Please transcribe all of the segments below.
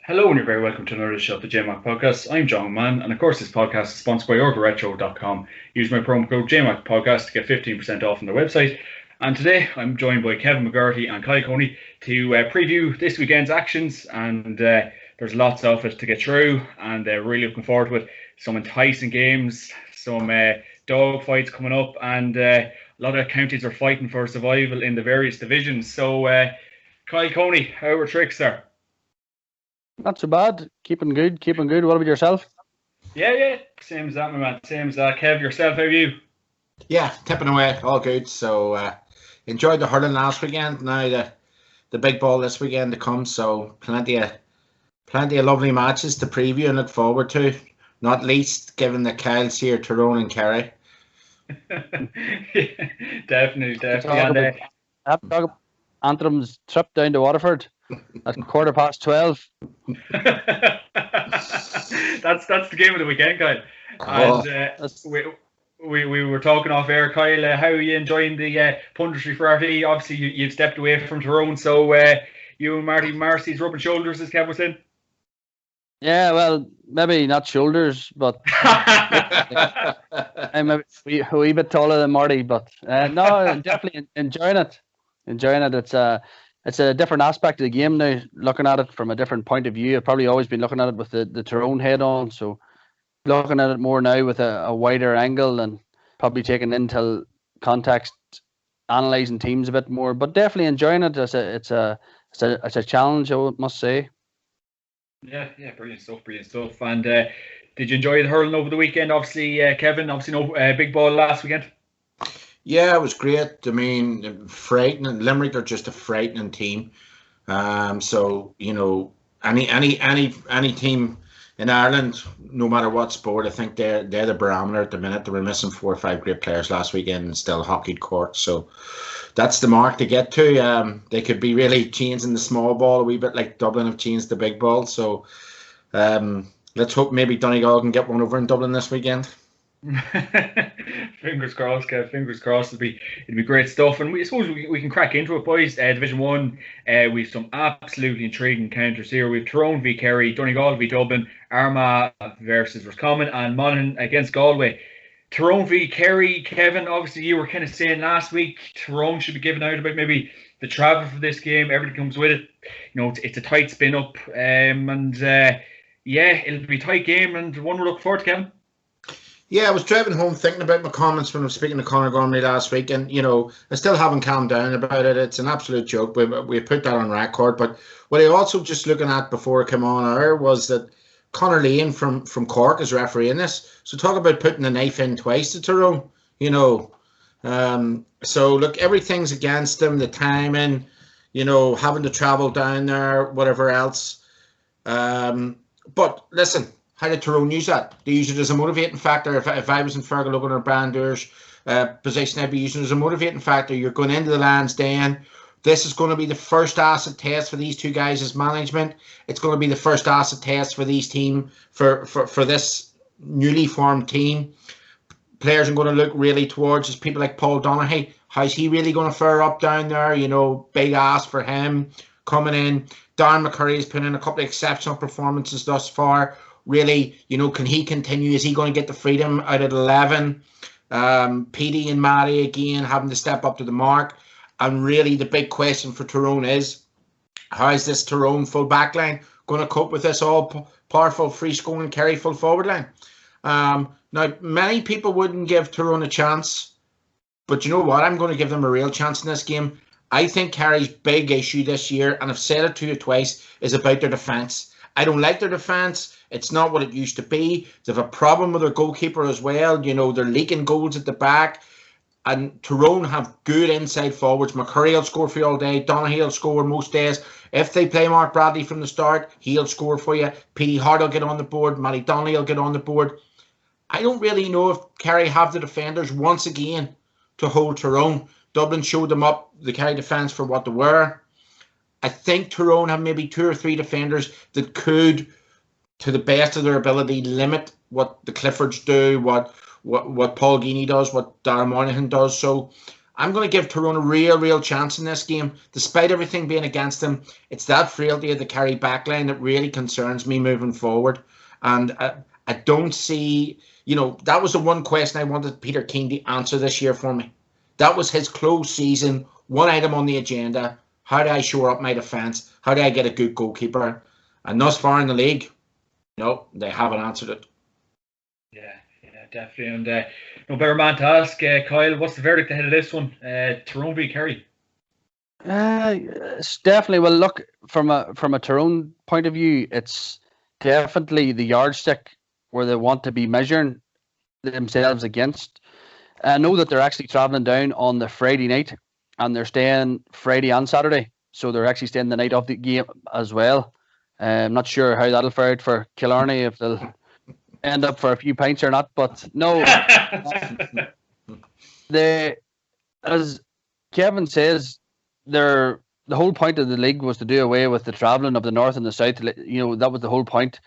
Hello and you're very welcome to another edition of the JMAC podcast. I'm John Mann, and of course this podcast is sponsored by OrgaRetro.com. Use my promo code JMAC podcast to get 15% off on their website. And today I'm joined by Kevin McGarty and Kyle Coney to preview this weekend's actions, and there's lots of it to get through, and really looking forward to it. Some enticing games, some dog fights coming up, and a lot of counties are fighting for survival in the various divisions. So Kyle Coney, how are tricks there? Not too bad. Keeping good. What about yourself? Yeah. Same as that, my man. Same as that. Kev, yourself, how are you? Yeah, tipping away. All good. So enjoyed the hurling last weekend. Now the big ball this weekend to come. So plenty of lovely matches to preview and look forward to. Not least given that Kyle's here, Tyrone and Kerry. Yeah, definitely. I have to talk about Antrim's trip down to Waterford at 12:15. That's the game of the weekend, Kyle. And we were talking off air, Kyle. How are you enjoying the punditry for RT? Obviously, you've stepped away from Tyrone, so you and Marcy's rubbing shoulders, as Kev was saying. Yeah, well, maybe not shoulders, but I'm a wee bit taller than Marty. But no, definitely enjoying it. It's a different aspect of the game now, looking at it from a different point of view. I've probably always been looking at it with the Tyrone head on, so looking at it more now with a wider angle and probably taking into context, analysing teams a bit more, but definitely enjoying it. It's a challenge, I must say. Yeah, brilliant stuff. And did you enjoy the hurling over the weekend? Obviously, Kevin, no big ball last weekend. Yeah, it was great. I mean, frightening. Limerick are just a frightening team. So you know, any team in Ireland, no matter what sport, I think they're the barometer at the minute. They were missing 4 or 5 great players last weekend and still hockeyed court. So that's the mark to get to. They could be really changing the small ball a wee bit like Dublin have changed the big ball. So let's hope maybe Donegal can get one over in Dublin this weekend. Fingers crossed, Kev. Fingers crossed. It'd be great stuff, and I suppose we can crack into it, boys. Division 1, we've some absolutely intriguing counters here. We've Tyrone v Kerry, Donegal v Dublin, Armagh versus Roscommon, and Monaghan against Galway. Tyrone v Kerry, Kevin. Obviously, you were kind of saying last week Tyrone should be given out about maybe the travel for this game. Everything comes with it. You know, it's a tight spin up, and it'll be a tight game, and one we're looking forward to, Kevin. Yeah, I was driving home thinking about my comments when I was speaking to Conor Gormley last week, and you know, I still haven't calmed down about it. It's an absolute joke. We put that on record. But what I also just looking at before I came on air was that Conor Lane from Cork is refereeing this. So talk about putting a knife in twice to Tyrone. You know, so look, everything's against him. The timing, you know, having to travel down there, whatever else. But listen. How did Tyrone use that? They use it as a motivating factor. If I was in Fergal looking at Bandur's position, I'd be using it as a motivating factor. You're going into the Lansdowne. This is going to be the first acid test for these two guys as management. It's going to be the first acid test for these team, for this newly formed team. Players are going to look really towards people like Paul Donaghy. How's he really going to fare up down there? You know, big ask for him coming in. Darren McCurry has put in a couple of exceptional performances thus far. Really, you know, can he continue? Is he going to get the freedom out at 11? Petey and Matty again having to step up to the mark. And really the big question for Tyrone is, how is this Tyrone full back line going to cope with this all-powerful free-scoring Kerry full forward line? Now, many people wouldn't give Tyrone a chance, but you know what? I'm going to give them a real chance in this game. I think Kerry's big issue this year, and I've said it to you twice, is about their defence. I don't like their defence. It's not what it used to be. They have a problem with their goalkeeper as well. You know, they're leaking goals at the back. And Tyrone have good inside forwards. McCurry will score for you all day. Donaghy will score most days. If they play Mark Bradley from the start, he'll score for you. Petey Hart will get on the board. Matty Donnelly will get on the board. I don't really know if Kerry have the defenders once again to hold Tyrone. Dublin showed them up, the Kerry defence, for what they were. I think Tyrone have maybe 2 or 3 defenders that could, to the best of their ability, limit what the Cliffords do, what Paul Geaney does, what Darren Moynihan does. So I'm going to give Tyrone a real chance in this game. Despite everything being against them, it's that frailty of the Kerry backline that really concerns me moving forward. And I don't see, that was the one question I wanted Peter Keane to answer this year for me. That was his close season, one item on the agenda. How do I shore up my defence? How do I get a good goalkeeper? And thus far in the league, no, they haven't answered it. Yeah, definitely. And no better man to ask, Kyle, what's the verdict ahead of this one? Tyrone v Kerry. It's definitely, well, look, from a Tyrone point of view, it's definitely the yardstick where they want to be measuring themselves against. I know that they're actually travelling down on the Friday night, and they're staying Friday and Saturday, so they're actually staying the night of the game as well. I'm not sure how that'll fare out for Killarney, if they'll end up for a few pints or not, but no. As Kevin says, the whole point of the league was to do away with the travelling of the north and the south. That was the whole point.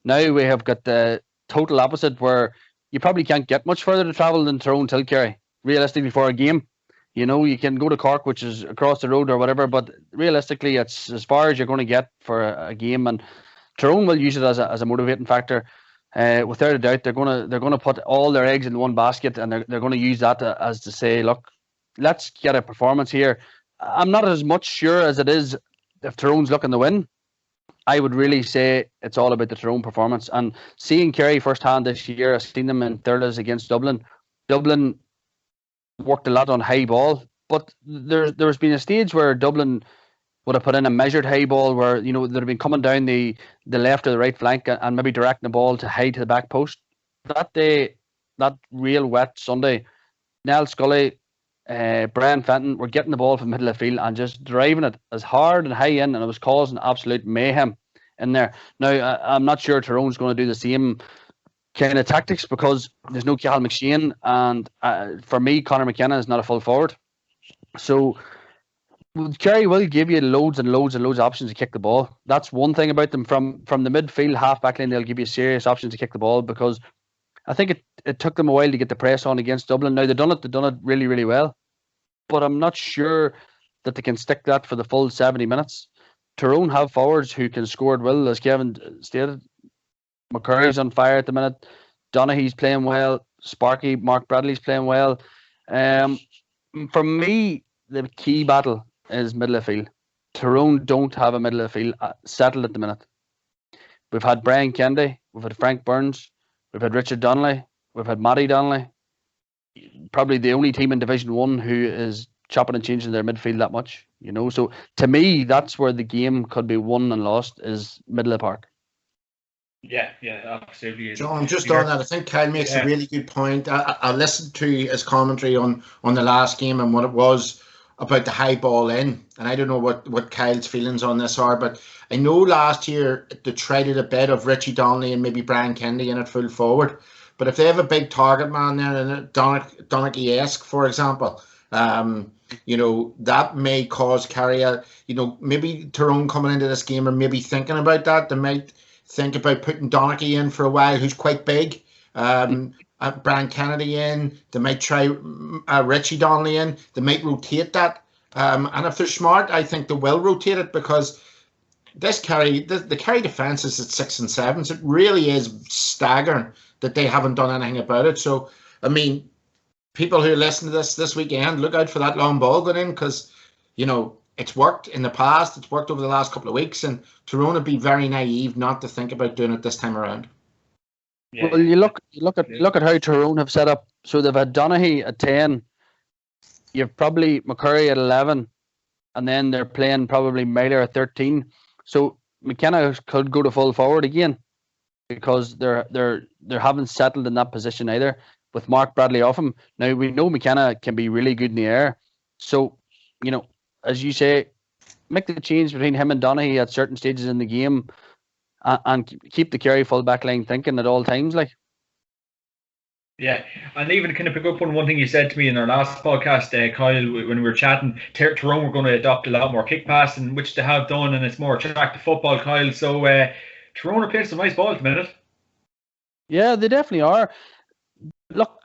Now we have got the total opposite, where you probably can't get much further to travel than Tyrone till Kerry, realistically, for a game. You can go to Cork, which is across the road or whatever, but realistically, it's as far as you're going to get for a game. And Tyrone will use it as a motivating factor. Without a doubt, they're going to put all their eggs in one basket, and they're going to use that as to say, look, let's get a performance here. I'm not as much sure as it is if Tyrone's looking to win. I would really say it's all about the Tyrone performance. And seeing Kerry firsthand this year, I've seen them in thirds against Dublin. Dublin worked a lot on high ball, but there's been a stage where Dublin would have put in a measured high ball where, they'd have been coming down the left or the right flank and maybe directing the ball to high to the back post. That day, that real wet Sunday, Nell Scully, Brian Fenton were getting the ball from the middle of the field and just driving it as hard and high in, and it was causing absolute mayhem in there. Now, I'm not sure Tyrone's going to do the same kind of tactics because there's no Garth McShane, and for me, Conor McKenna is not a full forward. So Kerry will give you loads and loads and loads of options to kick the ball. That's one thing about them. From the midfield, half back line, they'll give you serious options to kick the ball, because I think it took them a while to get the press on against Dublin. Now, they've done it really, really well, but I'm not sure that they can stick that for the full 70 minutes. Tyrone have forwards who can score at will, as Kevin stated. McCurry's on fire at the minute. Donaghy's playing well. Sparky, Mark Bradley's playing well. For me, the key battle is middle of field. Tyrone don't have a middle of field settled at the minute. We've had Brian Kennedy, we've had Frank Burns, we've had Richard Donnelly, we've had Matty Donnelly. Probably the only team in Division 1 who is chopping and changing their midfield that much. So to me, that's where the game could be won and lost, is middle of the park. Yeah, absolutely. John, just on that, I think Kyle makes a really good point. I listened to his commentary on the last game and what it was about the high ball in, and I don't know what Kyle's feelings on this are, but I know last year they tried it a bit of Richie Donnelly and maybe Brian Kennedy in at full forward, but if they have a big target man there, and Donaghy-esque, for example, that may cause Kerry maybe Tyrone coming into this game or maybe thinking about that. They might think about putting Donaghy in for a while, who's quite big. Brian Kennedy in. They might try Richie Donnelly in. They might rotate that. And if they're smart, I think they will rotate it, because this Kerry, the Kerry defence is at 6 and 7s. It really is staggering that they haven't done anything about it. So, I mean, people who listen to this weekend, look out for that long ball going in, because, it's worked in the past. It's worked over the last couple of weeks, and Tyrone would be very naive not to think about doing it this time around. Yeah. Well, you look at how Tyrone have set up. So they've had Donaghy at 10. You've probably McCurry at 11, and then they're playing probably Mailer at 13. So McKenna could go to full forward again, because they haven't settled in that position either, with Mark Bradley off him. Now, we know McKenna can be really good in the air. So, as you say, make the change between him and Donaghy at certain stages in the game, and keep the Kerry full back line thinking at all times. Yeah, and even kind of pick up on one thing you said to me in our last podcast, Kyle, when we were chatting, Tyrone were going to adopt a lot more kick passing, which they have done, and it's more attractive football, Kyle. So Tyrone are playing some nice ball at the minute. Yeah, they definitely are. Look,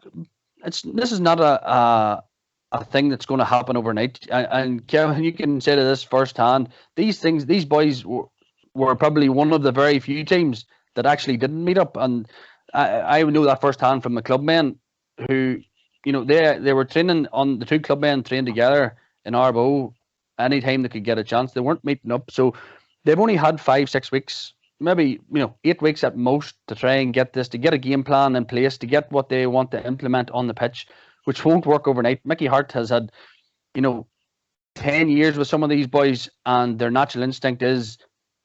this is not a thing that's going to happen overnight. And Kevin, you can say to this firsthand, these boys were probably one of the very few teams that actually didn't meet up. And I know that firsthand from the clubmen who, they were training on, the two clubmen trained together in Arbo anytime they could get a chance. They weren't meeting up. So they've only had 5-6 weeks, maybe 8 weeks at most, to try and get this, to get a game plan in place, to get what they want to implement on the pitch, which won't work overnight. Mickey Hart has had 10 years with some of these boys, and their natural instinct is,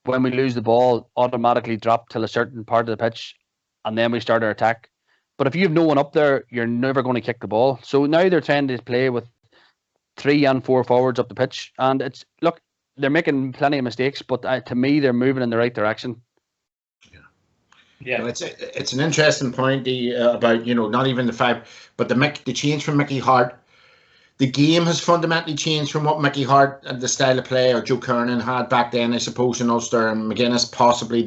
when we lose the ball, automatically drop till a certain part of the pitch, and then we start our attack. But if you have no one up there, you're never going to kick the ball. So now they're trying to play with 3 and 4 forwards up the pitch, and they're making plenty of mistakes, but to me, they're moving in the right direction. Yeah, well, it's an interesting point about not even the 5, but the change from Mickey Hart. The game has fundamentally changed from what Mickey Hart and the style of play, or Joe Kernan had back then, I suppose, in Ulster, and McGuinness possibly.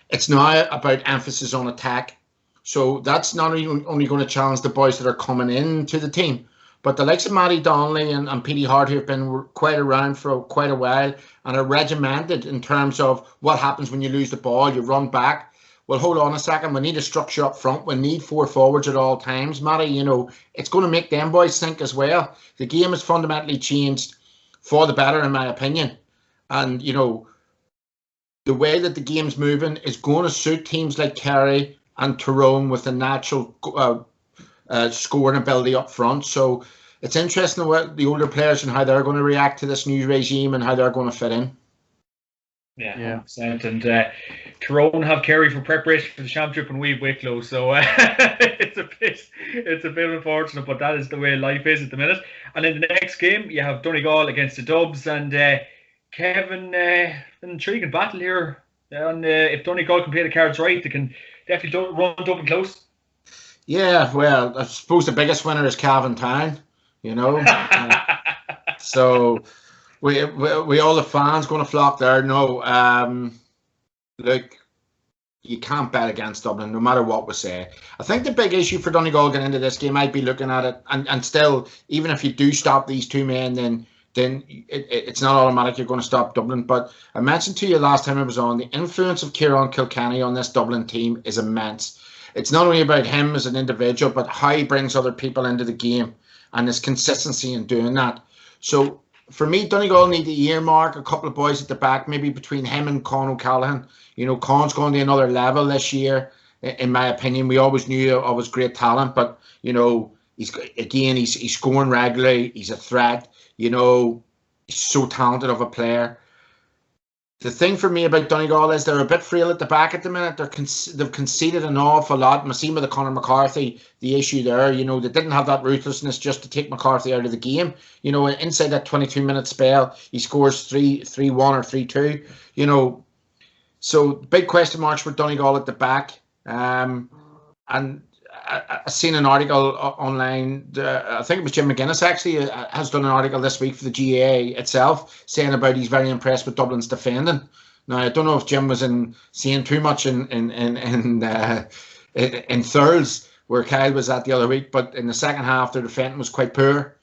It's now about emphasis on attack. So that's not only going to challenge the boys that are coming into the team, but the likes of Matty Donnelly and Petey Hart, who have been quite around for quite a while and are regimented in terms of what happens when you lose the ball. You run back. Well, hold on a second. We need a structure up front. We need 4 forwards at all times. Matty, it's going to make them boys think as well. The game has fundamentally changed for the better, in my opinion. And, the way that the game's moving is going to suit teams like Kerry and Tyrone with a natural scoring ability up front. So it's interesting what the older players and how they're going to react to this new regime and how they're going to fit in. Yeah, 100%. And Tyrone have Kerry for preparation for the championship, and we've Wicklow, so it's a bit unfortunate, but that is the way life is at the minute. And in the next game, you have Donegal against the Dubs, and Kevin, an intriguing battle here. And if Donegal can play the cards right, they can definitely run Dublin close. Yeah, well, I suppose the biggest winner is Cavan Town, so. We all the fans going to flock there. No, look, you can't bet against Dublin, no matter what we say. I think the big issue for Donegal getting into this game, I'd be looking at it, and still, even if you do stop these two men, then it's not automatic you're going to stop Dublin. But I mentioned to you last time I was on, the influence of Kieran Kilkenny on this Dublin team is immense. It's not only about him as an individual, but how he brings other people into the game and his consistency in doing that. So, for me, Donegal need to earmark a couple of boys at the back, maybe between him and Con O'Callaghan. Con's going to another level this year, in my opinion. We always knew of his great talent, but, he's scoring regularly. He's a threat. He's so talented of a player. The thing for me about Donegal is they're a bit frail at the back at the minute. They've conceded an awful lot. And I see with the Conor McCarthy, the issue there, they didn't have that ruthlessness just to take McCarthy out of the game. Inside that 22-minute spell, he scores 3-1 or 3-2. So big question marks for Donegal at the back. And I seen an article online, I think it was Jim McGuinness actually, has done an article this week for the GAA itself, saying about he's very impressed with Dublin's defending. Now, I don't know if Jim was seeing too much in Thurles, where Kyle was at the other week, but in the second half, their defending was quite poor.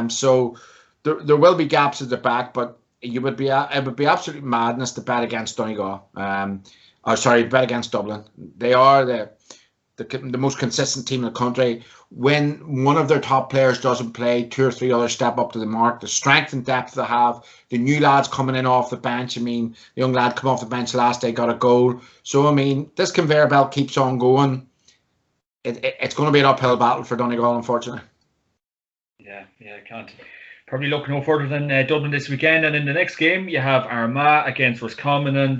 So there will be gaps at the back, but it would be absolute madness to bet against Donegal. Bet against Dublin. They are the most consistent team in the country. When one of their top players doesn't play, 2 or 3 others step up to the mark. The strength and depth they have, the new lads coming in off the bench. The young lad come off the bench last day, got a goal. So, this conveyor belt keeps on going. It's going to be an uphill battle for Donegal, unfortunately. Yeah, can't probably look no further than Dublin this weekend. And in the next game, you have Armagh against Roscommon. And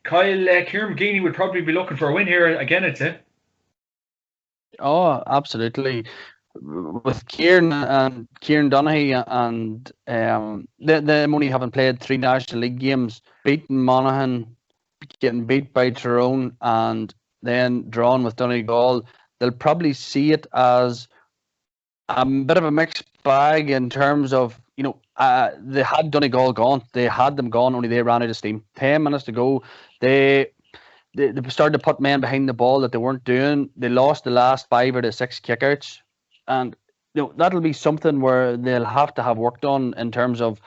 Kyle, Kieran McGeeney would probably be looking for a win here again, I'd say. Oh, absolutely. With Kieran Donaghy and them only having played 3 National League games, beating Monaghan, getting beat by Tyrone, and then drawn with Donegal, they'll probably see it as a bit of a mixed bag in terms of, they had Donegal gone. They had them gone, only they ran out of steam. 10 minutes to go. They started to put men behind the ball that they weren't doing. They lost the last 5 or 6 kickouts. And that'll be something where they'll have to have worked on in terms of,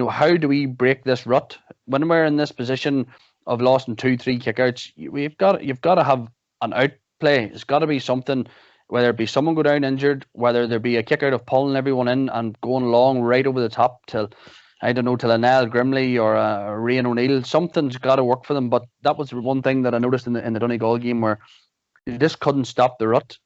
how do we break this rut when we're in this position of losing 2-3 kickouts. You've got to have an outplay. It's got to be something, whether it be someone go down injured, whether there be a kick out of pulling everyone in and going along right over the top till, I don't know, till a Niall Grimley or a Rian O'Neill. Something's got to work for them. But that was one thing that I noticed in the Donegal game, where they just couldn't stop the rut,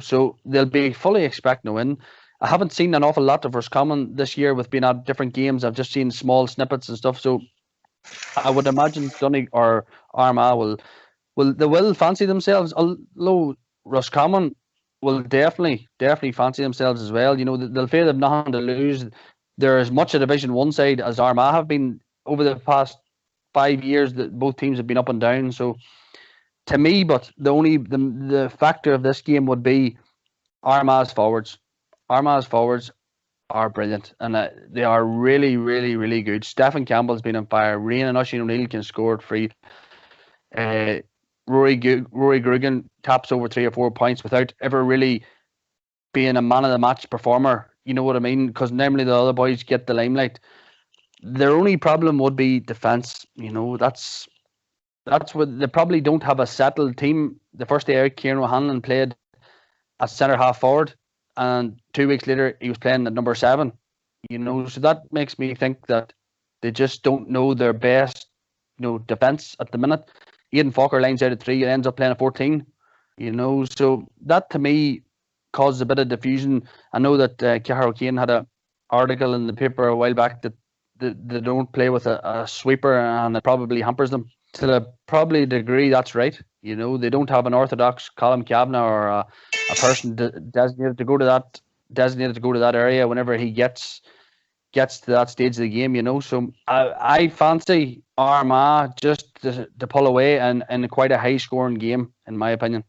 So they'll be fully expecting to win. I haven't seen an awful lot of Roscommon this year with being at different games. I've just seen small snippets and stuff. So I would imagine Donegal or Armagh will fancy themselves, although Roscommon will definitely fancy themselves as well. They'll feel they've nothing to lose. They're as much a Division 1 side as Armagh have been over the past 5 years. That both teams have been up and down. So to me, but the factor of this game would be Armagh's forwards. Armagh's forwards are brilliant, and they are really, really, really good. Stephen Campbell's been on fire. Rian and Oisin O'Neill can score it free. Rory Grugan taps over 3 or 4 points without ever really being a man of the match performer. You know what I mean? Because normally the other boys get the limelight. Their only problem would be defence. That's what they probably don't have a settled team. The first day out, Kieran O'Hanlon played as centre half forward, and 2 weeks later he was playing at number 7. So that makes me think that they just don't know their best, defence at the minute. Aidan Falker lines out at 3 and ends up playing at 14. So that to me caused a bit of diffusion. I know that Ceathair O'Kane had an article in the paper a while back that they don't play with a sweeper, and it probably hampers them. To a probably degree, that's right. They don't have an orthodox Colin Kavanagh or a person designated to go to that area whenever he gets to that stage of the game. So I fancy Armagh just to pull away and quite a high scoring game, in my opinion.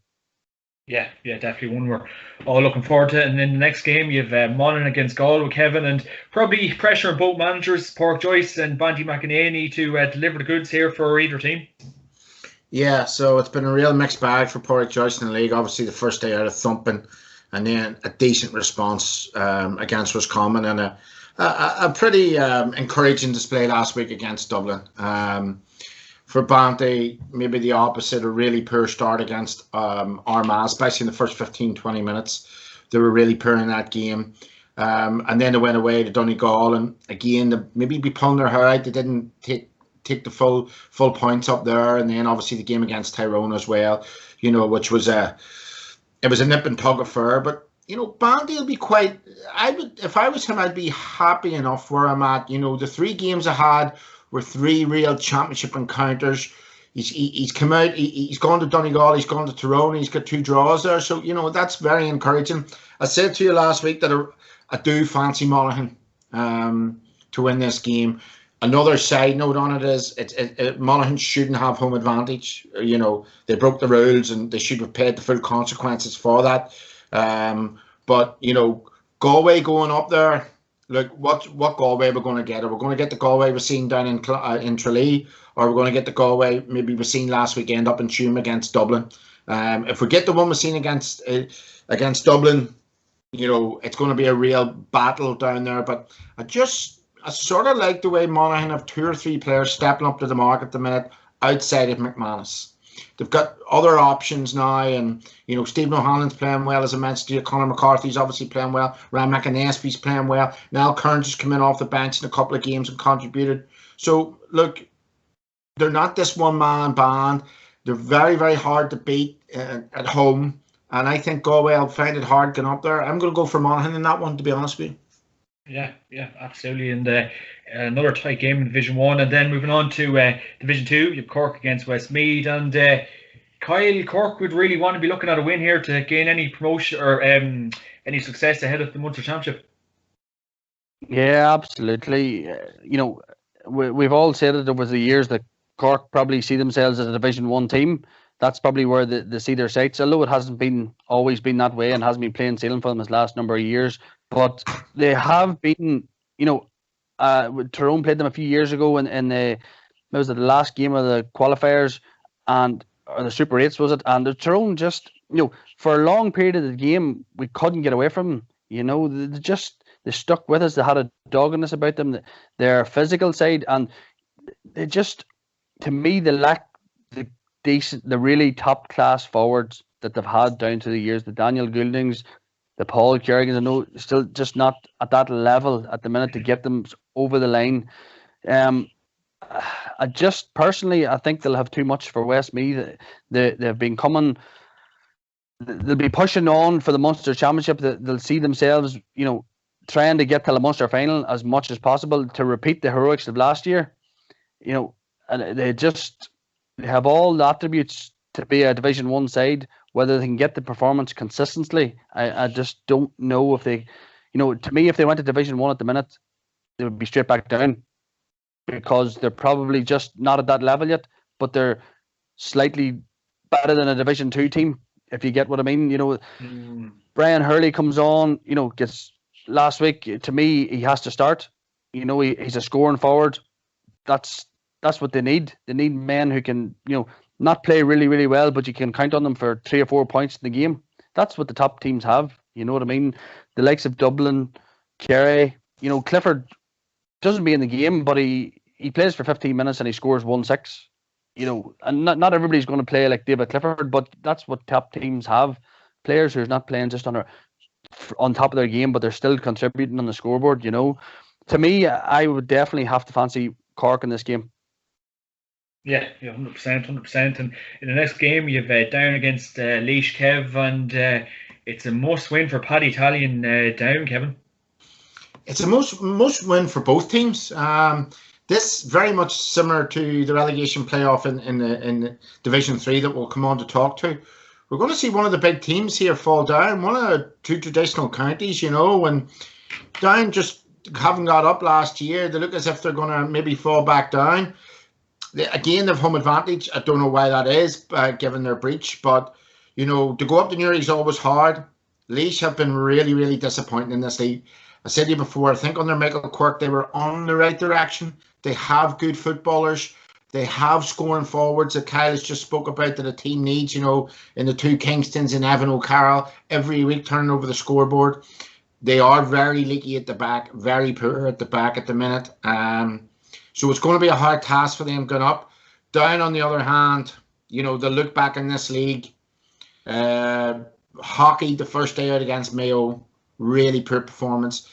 Yeah, definitely one we're all looking forward to. And in the next game, you have Monaghan against Galway, Kevin, and probably pressure on both managers, Pádraig Joyce and Banty McInerney, to deliver the goods here for either team. Yeah, so it's been a real mixed bag for Pádraig Joyce in the league. Obviously, the first day out of thumping, and then a decent response against Roscommon, and a pretty encouraging display last week against Dublin. For Banty, maybe the opposite, a really poor start against Armagh, especially in the first 15-20 minutes. They were really poor in that game. And then they went away to Donegal, and again, they maybe be pulling their hair out. They didn't take the full points up there. And then obviously the game against Tyrone as well, which was a nip and tug affair. But Banty will be quite. If I was him, I'd be happy enough where I'm at. The 3 games I had were 3 real championship encounters. He's come out. He's gone to Donegal. He's gone to Tyrone. He's got 2 draws there. So that's very encouraging. I said to you last week that I do fancy Monaghan to win this game. Another side note on it is Monaghan shouldn't have home advantage. They broke the rules and they should have paid the full consequences for that. But Galway going up there. Look, what Galway we're going to get? Are we going to get the Galway we've seen down in Tralee, or are we going to get the Galway maybe we've seen last weekend up in Tuam against Dublin? If we get the one we've seen against Dublin, it's going to be a real battle down there. But I sort of like the way Monaghan have 2 or 3 players stepping up to the mark at the minute outside of McManus. They've got other options now, and Stephen O'Hanlon's playing well, as I mentioned to you. Conor McCarthy's obviously playing well. Ram McInnesby's playing well. Niall Kearns has come in off the bench in a couple of games and contributed. So look, they're not this one-man band. They're very, very hard to beat at home, and I think Galway will find it hard getting up there. I'm going to go for Monaghan in that one, to be honest with you. Yeah, absolutely. And another tight game in Division 1. And then moving on to Division 2, you have Cork against Westmeath. And Kyle, Cork would really want to be looking at a win here to gain any promotion or any success ahead of the Munster Championship. Yeah, absolutely. We've all said it over the years that Cork probably see themselves as a Division 1 team. That's probably where they see their sights, although it hasn't always been that way and hasn't been plain sailing for them this last number of years. But they have been, Tyrone played them a few years ago in the last game of the qualifiers or the Super 8s, was it? And the Tyrone just, for a long period of the game, we couldn't get away from them. You know, they stuck with us. They had a doggedness about them. Their physical side, and they just, to me, they lack the really top class forwards that they've had down to the years. The Daniel Gouldings, the Paul Kerrigans, I know still just not at that level at the minute to get them over the line. I just personally, I think they'll have too much for Westmeath. They've been coming. They'll be pushing on for the Munster Championship. They'll see themselves, you know, trying to get to the Munster final as much as possible to repeat the heroics of last year. You know, and they have all the attributes to be a Division 1 side. Whether they can get the performance consistently, I just don't know if they, you know, to me, if they went to Division 1 at the minute, they would be straight back down because they're probably just not at that level yet, but they're slightly better than a Division 2 team, if you get what I mean. You know, Brian Hurley comes on, you know, gets last week, to me, he has to start. You know, he's a scoring forward. That's what they need. They need men who can, you know, not play really, really well, but you can count on them for 3 or 4 points in the game. That's what the top teams have. You know what I mean? The likes of Dublin, Kerry, you know, Clifford doesn't be in the game, but he plays for 15 minutes and he scores 1-6. You know, and not everybody's going to play like David Clifford, but that's what top teams have. Players who's not playing just on top of their game, but they're still contributing on the scoreboard, you know. To me, I would definitely have to fancy Cork in this game. Yeah, 100%. And in the next game, you've Down against Laois, Kev, and it's a must win for Paddy Tally in Down, Kevin. It's a must win for both teams. This very much similar to the relegation playoff in Division 3 that we'll come on to talk to. We're going to see one of the big teams here fall down, one of the two traditional counties, you know, and Down just haven't got up last year. They look as if they're going to maybe fall back down. Again, they've home advantage. I don't know why that is, given their breach. But, you know, to go up to Newry is always hard. Laois have been really, really disappointing in this league. I said to you before, I think under Michael Quirk, they were on the right direction. They have good footballers. They have scoring forwards that Kyle has just spoke about that a team needs, you know, in the two Kingstons and Evan O'Carroll, every week turning over the scoreboard. They are very leaky at the back, very poor at the back at the minute. So it's going to be a hard task for them going up. Down, on the other hand, you know, they look back in this league. Hockey, the first day out against Mayo, really poor performance.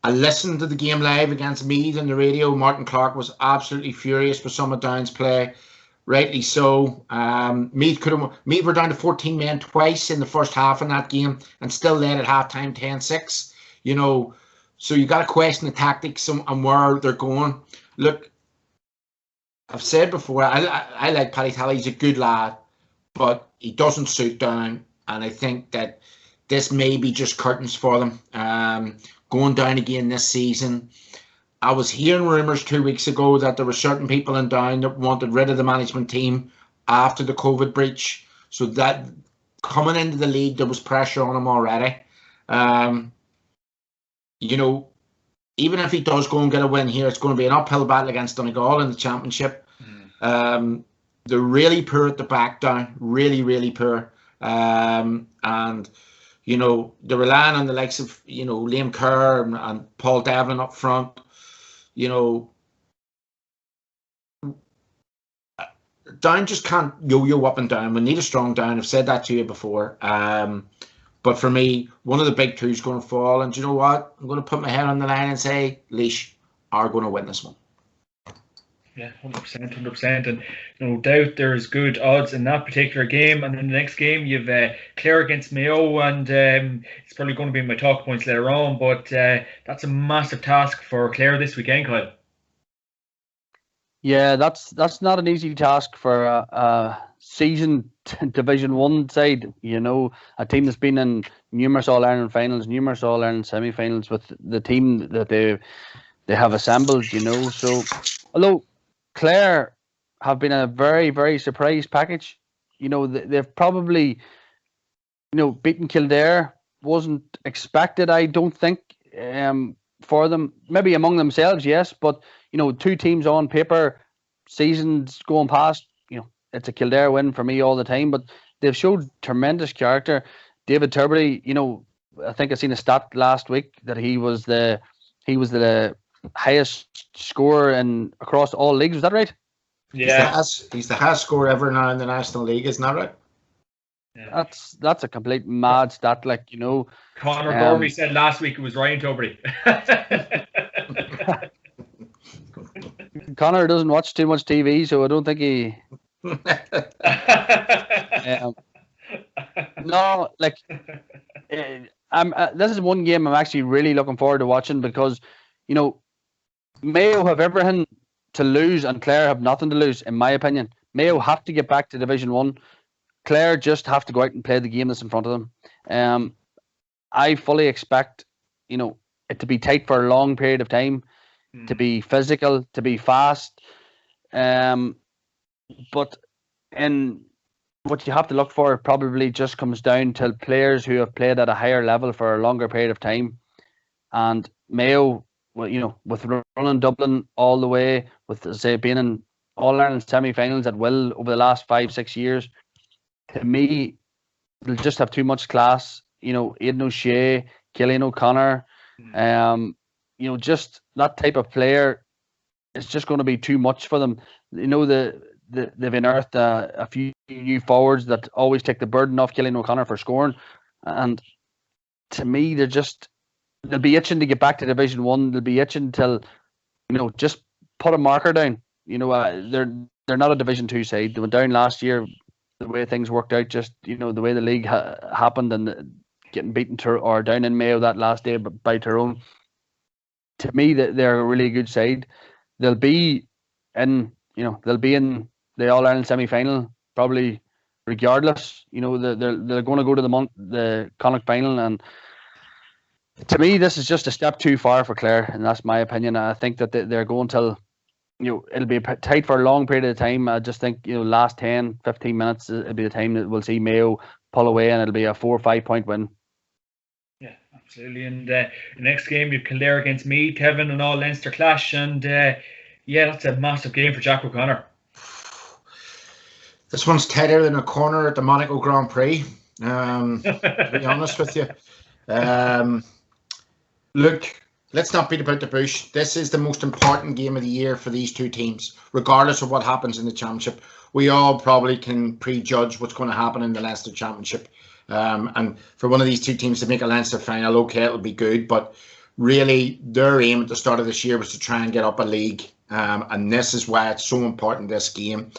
I listened to the game live against Meath on the radio. Martin Clark was absolutely furious with some of Down's play. Rightly so. Meath were down to 14 men twice in the first half in that game and still led at halftime 10-6. You know, so you got to question the tactics and where they're going. Look, I've said before, I like Paddy Tally. He's a good lad, but he doesn't suit Down. And I think that this may be just curtains for them. Going down again this season. I was hearing rumours 2 weeks ago that there were certain people in Down that wanted rid of the management team after the COVID breach. So that coming into the league, there was pressure on him already. You know, even if he does go and get a win here, it's going to be an uphill battle against Donegal in the championship. They're really poor at the back Down, really, really poor. And, you know, they're relying on the likes of, you know, Liam Kerr and Paul Devlin up front. You know, Down just can't yo-yo up and down. We need a strong Down. I've said that to you before. But for me, one of the big two is going to fall. And do you know what? I'm going to put my head on the line and say, Laois are going to win this one. Yeah, 100%. And no doubt there's good odds in that particular game. And in the next game, you've Clare against Mayo. And it's probably going to be in my talk points later on. But that's a massive task for Clare this weekend, Kyle. Yeah, that's not an easy task for a seasoned Division 1 side. You know, a team that's been in numerous All-Ireland finals, numerous All-Ireland semi-finals with the team that they have assembled, you know. So, although Clare have been a very, very surprise package, you know, they've probably, you know, beaten Kildare wasn't expected, I don't think, for them. Maybe among themselves, yes, but, you know, two teams on paper, seasons going past, you know, it's a Kildare win for me all the time, but they've showed tremendous character. David Turbary, you know, I think I seen a stat last week that he was the highest scorer across all leagues. Was that right? Yeah. He's the highest scorer ever now in the National League, isn't that right? Yeah. That's a complete mad stat. Like, Conor Gorby said last week it was Ryan Tubridy. Conor doesn't watch too much TV, so I don't think he. No, like, this is one game I'm actually really looking forward to watching because, Mayo have everything to lose and Clare have nothing to lose, in my opinion. Mayo have to get back to Division 1. Clare just have to go out and play the game that's in front of them. I fully expect, it to be tight for a long period of time, to be physical, to be fast. But in what you have to look for probably just comes down to players who have played at a higher level for a longer period of time. And Mayo, well, with running Dublin all the way, with, say, being in All-Ireland semi-finals at will over the last 5-6 years, to me, they'll just have too much class. Aidan O'Shea, Cillian O'Connor, just that type of player is just going to be too much for them. They've unearthed a few new forwards that always take the burden off Cillian O'Connor for scoring, and to me, they'll be itching to get back to Division 1. They'll be itching till, just put a marker down. They're not a Division 2 side. They went down last year. The way things worked out, just the way the league happened and getting beaten or down in Mayo that last day by Tyrone. To me, they're a really good side. They'll be in the All-Ireland semi-final probably regardless. They're going to go to the Connacht final, and to me, this is just a step too far for Clare, and that's my opinion. I think that they're going till it'll be tight for a long period of time. I just think last 10-15 minutes it'll be the time that we'll see Mayo pull away, and it'll be a 4 or 5 point win. Yeah, absolutely. And the next game you've Kildare against Meath, Kevin, and all Leinster Clash, and that's a massive game for Jack O'Connor. This one's tighter than a corner at the Monaco Grand Prix. To be honest with you, look. Let's not beat about the bush. This is the most important game of the year for these two teams, regardless of what happens in the championship. We all probably can prejudge what's going to happen in the Leinster Championship. And for one of these two teams to make a Leinster final, okay, it'll be good. But really, their aim at the start of this year was to try and get up a league. And this is why it's so important, this game.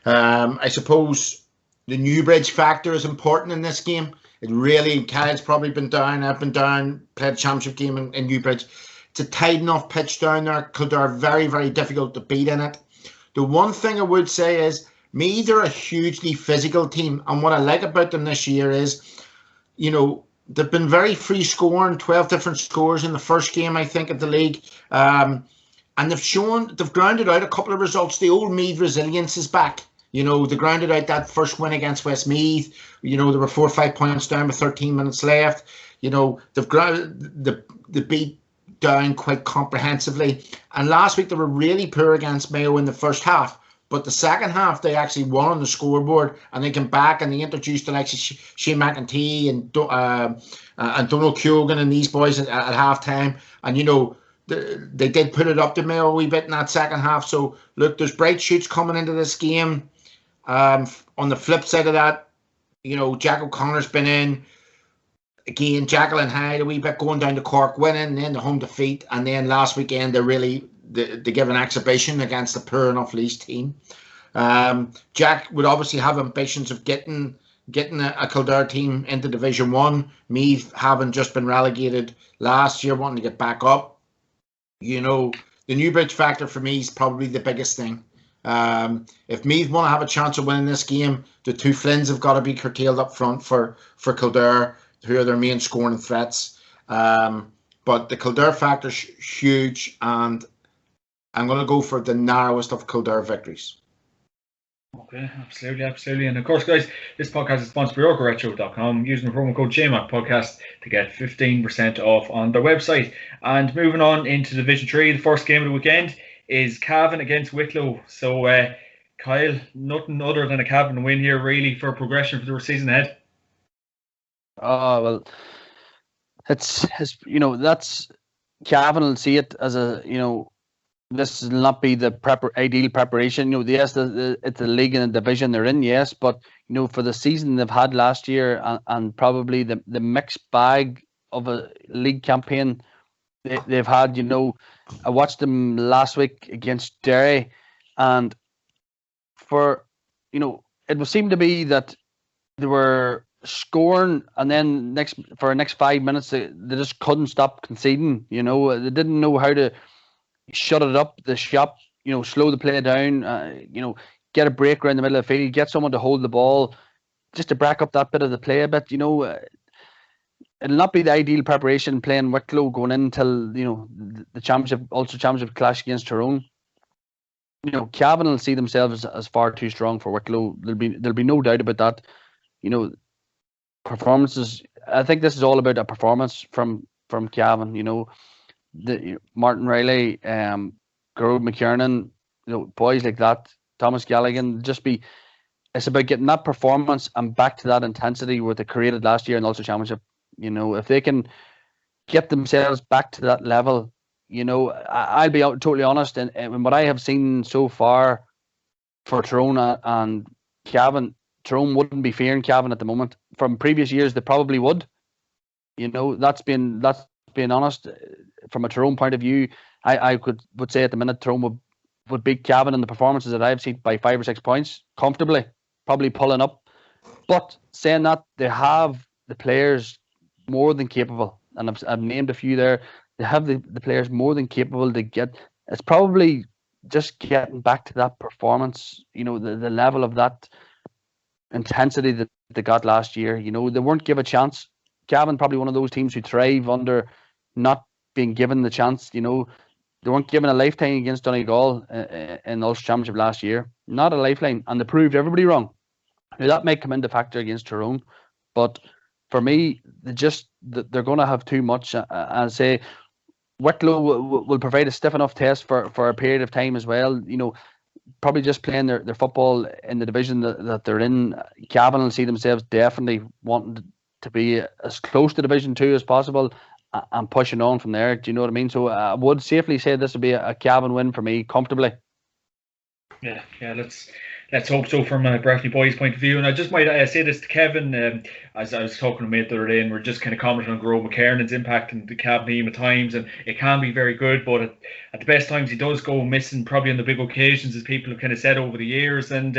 I suppose the Newbridge factor is important in this game. It really, Kyle's probably been down. I've been down, played a championship game in Newbridge. It's a tight enough pitch down there. Kildare very, very difficult to beat in it. The one thing I would say is, Meath are a hugely physical team. And what I like about them this year is, they've been very free scoring, 12 different scores in the first game, I think, of the league. And they've grounded out a couple of results. The old Meath resilience is back. They grounded out that first win against Westmeath. They were 4 or 5 points down with 13 minutes left. They've beat down quite comprehensively. And last week they were really poor against Mayo in the first half. But the second half they actually won on the scoreboard, and they came back and they introduced the likes of Shane McEntee and Donald Keoghan and these boys at half time. And they did put it up to Mayo a wee bit in that second half. So look, there's bright shoots coming into this game. On the flip side of that, Jack O'Connor's been in. Again, Jacqueline Hyde a wee bit going down to Cork, winning, then the home defeat, and then last weekend they give an exhibition against the poor enough Leeds team. Jack would obviously have ambitions of getting a Kildare team into Division 1. Meath having just been relegated last year, wanting to get back up. The Newbridge factor for me is probably the biggest thing. If Meath want to have a chance of winning this game, the two Flynns have got to be curtailed up front for Kildare, who are their main scoring threats. But the Kildare factor is huge, and I'm going to go for the narrowest of Kildare victories. Okay, absolutely. And of course, guys, this podcast is sponsored by OrgaRetro.com. Using the promo code JMACPodcast to get 15% off on their website. And moving on into Division 3, the first game of the weekend is Cavan against Wicklow. So, Kyle, nothing other than a Cavan win here, really, for progression for the season ahead. Oh, well, it's that's Cavan will see it as a this will not be the ideal preparation. Yes, it's a league and a division they're in, yes, but for the season they've had last year and probably the mixed bag of a league campaign they've had. I watched them last week against Derry, and it would seem to be that they were scoring, and then for the next 5 minutes they just couldn't stop conceding. They didn't know how to shut it up, the shop, slow the play down, get a break around the middle of the field, get someone to hold the ball, just to break up that bit of the play a bit. It'll not be the ideal preparation playing Wicklow going in until the championship, Ulster Championship clash against Tyrone. Cavan will see themselves as far too strong for Wicklow. There'll be no doubt about that. Performances. I think this is all about a performance from Cavan. The Martin Riley, Garth McKiernan, boys like that, Thomas Galligan. It's about getting that performance and back to that intensity what they created last year in the Ulster Championship. If they can get themselves back to that level, I'll be totally honest, and what I have seen so far for Tyrone and Cavan, Tyrone wouldn't be fearing Cavan at the moment. From previous years, they probably would. That's being honest. From a Tyrone point of view, I would say at the minute Tyrone would beat Cavan in the performances that I've seen by 5 or 6 points comfortably, probably pulling up. But saying that, they have the players more than capable, and I've named a few there. They have the players more than capable to get. It's probably just getting back to that performance, the level of that intensity that they got last year. They weren't given a chance. Cavan probably one of those teams who thrive under not being given the chance. They weren't given a lifeline against Donegal in the Ulster Championship last year. Not a lifeline, and they proved everybody wrong. Now, that may come into factor against Tyrone, but for me, they're going to have too much. And say Wicklow will provide a stiff enough test for a period of time as well. Probably just playing their football in the division that they're in. Cavan will see themselves definitely wanting to be as close to Division 2 as possible and pushing on from there. Do you know what I mean? So I would safely say this would be a Cavan win for me, comfortably. Yeah. Let's hope so from a Breffni boys' point of view. And I just might say this to Kevin, as I was talking to a mate the other day, and we're just kind of commenting on Garth McKiernan's impact in the Cavan team at times, and it can be very good, but at the best times he does go missing, probably on the big occasions, as people have kind of said over the years. And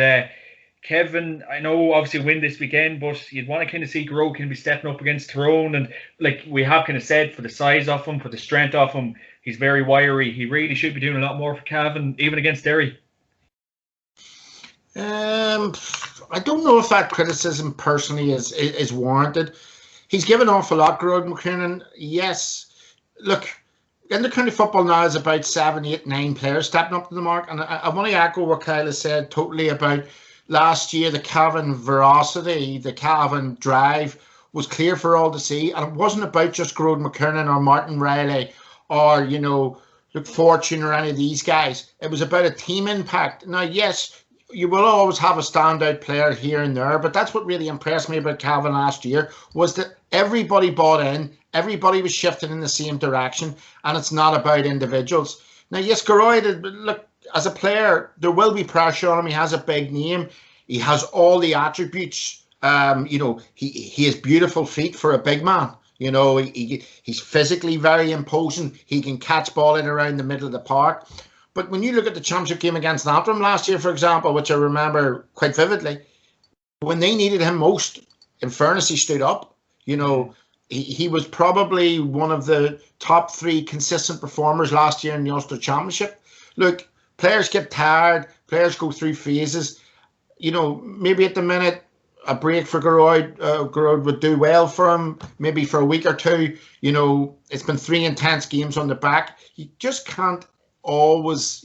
Kevin, I know obviously win this weekend, but you'd want to kind of see Garth can be stepping up against Tyrone, and like we have kind of said, for the size of him, for the strength of him, he's very wiry. He really should be doing a lot more for Cavan, even against Derry. I don't know if that criticism personally is warranted. He's given an awful lot, Garth McKinless. Yes, look, intercounty football now is about 7, 8, 9 players stepping up to the mark, and I want to echo what Kyle has said totally about last year. The Cavan veracity, the Cavan drive was clear for all to see, and it wasn't about just Garth McKinless or Martin Riley or Luke Fortune or any of these guys. It was about a team impact. Now, yes, you will always have a standout player here and there, but that's what really impressed me about Cavan last year, was that everybody bought in, everybody was shifting in the same direction, and it's not about individuals. Now, yes, Garth, look, as a player, there will be pressure on him. He has a big name. He has all the attributes. He has beautiful feet for a big man. He's physically very imposing. He can catch ball in around the middle of the park. But when you look at the championship game against Antrim last year, for example, which I remember quite vividly, when they needed him most, in fairness, he stood up. He was probably one of the top 3 consistent performers last year in the Ulster Championship. Look, players get tired, players go through phases. Maybe at the minute, a break for Garth would do well for him, maybe for a week or two. It's been 3 intense games on the back. You just can't always,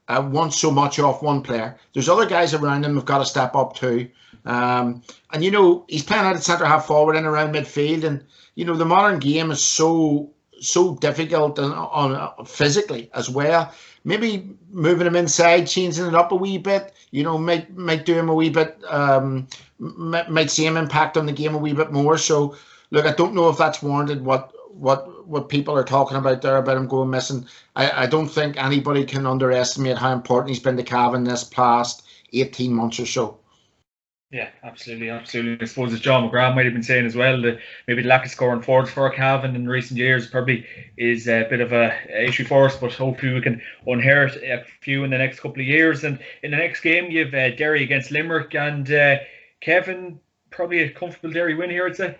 want so much off one player. There's other guys around him who've got to step up too. And he's playing out at centre half forward and around midfield, and the modern game is so difficult on physically as well. Maybe moving him inside, changing it up a wee bit, might do him a wee bit, might see him impact on the game a wee bit more. So look, I don't know if that's warranted. What people are talking about there about him going missing. I don't think anybody can underestimate how important he's been to Cavan this past 18 months or so. Yeah, absolutely. I suppose as John McGrath might have been saying as well, that maybe the lack of scoring forwards for Cavan in recent years probably is a bit of a issue for us, but hopefully we can inherit a few in the next couple of years. And in the next game, you have Derry against Limerick, and Kevin, probably a comfortable Derry win here, I'd say.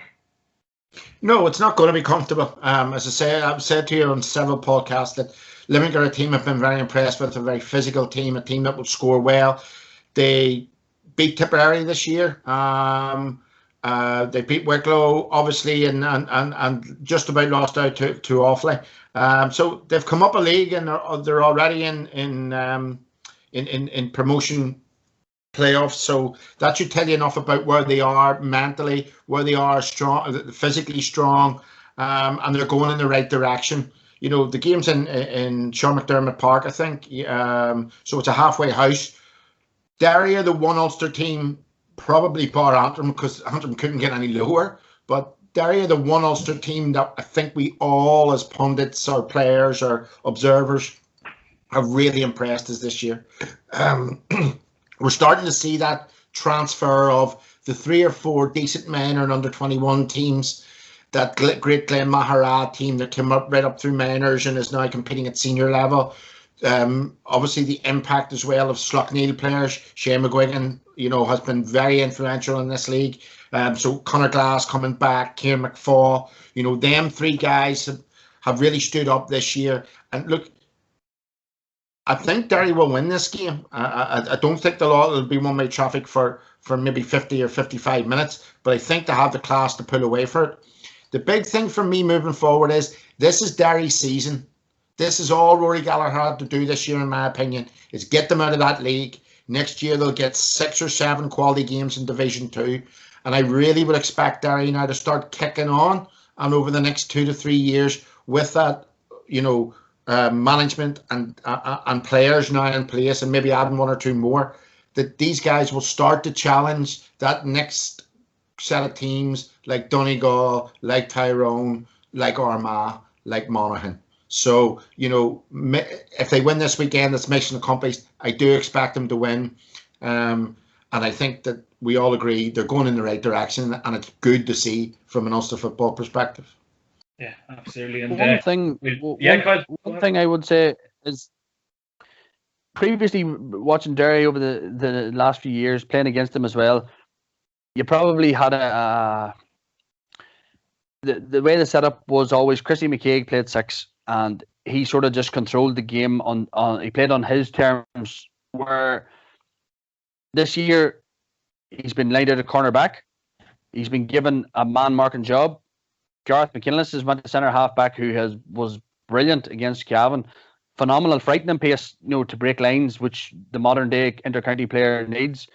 No, it's not going to be comfortable. As I say, I've said to you on several podcasts that Limerick are a team I've been very impressed with, a very physical team, a team that will score well. They beat Tipperary this year. They beat Wicklow, obviously, and just about lost out to Offaly. So they've come up a league, and they're already in promotion playoffs. So that should tell you enough about where they are mentally, where they are strong, physically strong, and they're going in the right direction. You know, the game's in Sean McDermott Park, I think. So it's a halfway house. Derry are the one Ulster team, probably bar Antrim, because Antrim couldn't get any lower. But Derry are the one Ulster team that I think we all, as pundits or players or observers, have really impressed us this year. We're starting to see that transfer of the 3 or 4 decent men and under 21 teams. That great Glen Maharad team that came up right up through minors and is now competing at senior level. Obviously the impact as well of Slough-Neil players. Shane McGuigan, has been very influential in this league. So Conor Glass coming back, Kieran McFaul, them 3 guys have really stood up this year. And look, I think Derry will win this game. I don't think it'll be one-way traffic for maybe 50 or 55 minutes, but I think they have the class to pull away for it. The big thing for me moving forward is this is Derry's season. This is all Rory Gallagher had to do this year, in my opinion, is get them out of that league. Next year, they'll get 6 or 7 quality games in Division 2. And I really would expect Derry now to start kicking on. And over the next 2 to 3 years, with that, management and players now in place, and maybe adding 1 or 2 more, that these guys will start to challenge that next set of teams like Donegal, like Tyrone, like Armagh, like Monaghan. So, if they win this weekend, that's mission accomplished. I do expect them to win. And I think that we all agree they're going in the right direction, and it's good to see from an Ulster football perspective. Yeah, absolutely. And one thing I would say is, previously watching Derry over the last few years, playing against them as well, you probably had the way the setup was always Chrissy McCaig played 6, and he sort of just controlled the game he played on his terms, where this year he's been laid out at cornerback. He's been given a man marking job. Garth Mckinless has went to centre half back, who was brilliant against Cavan. Phenomenal, frightening pace, to break lines, which the modern day inter-county player needs.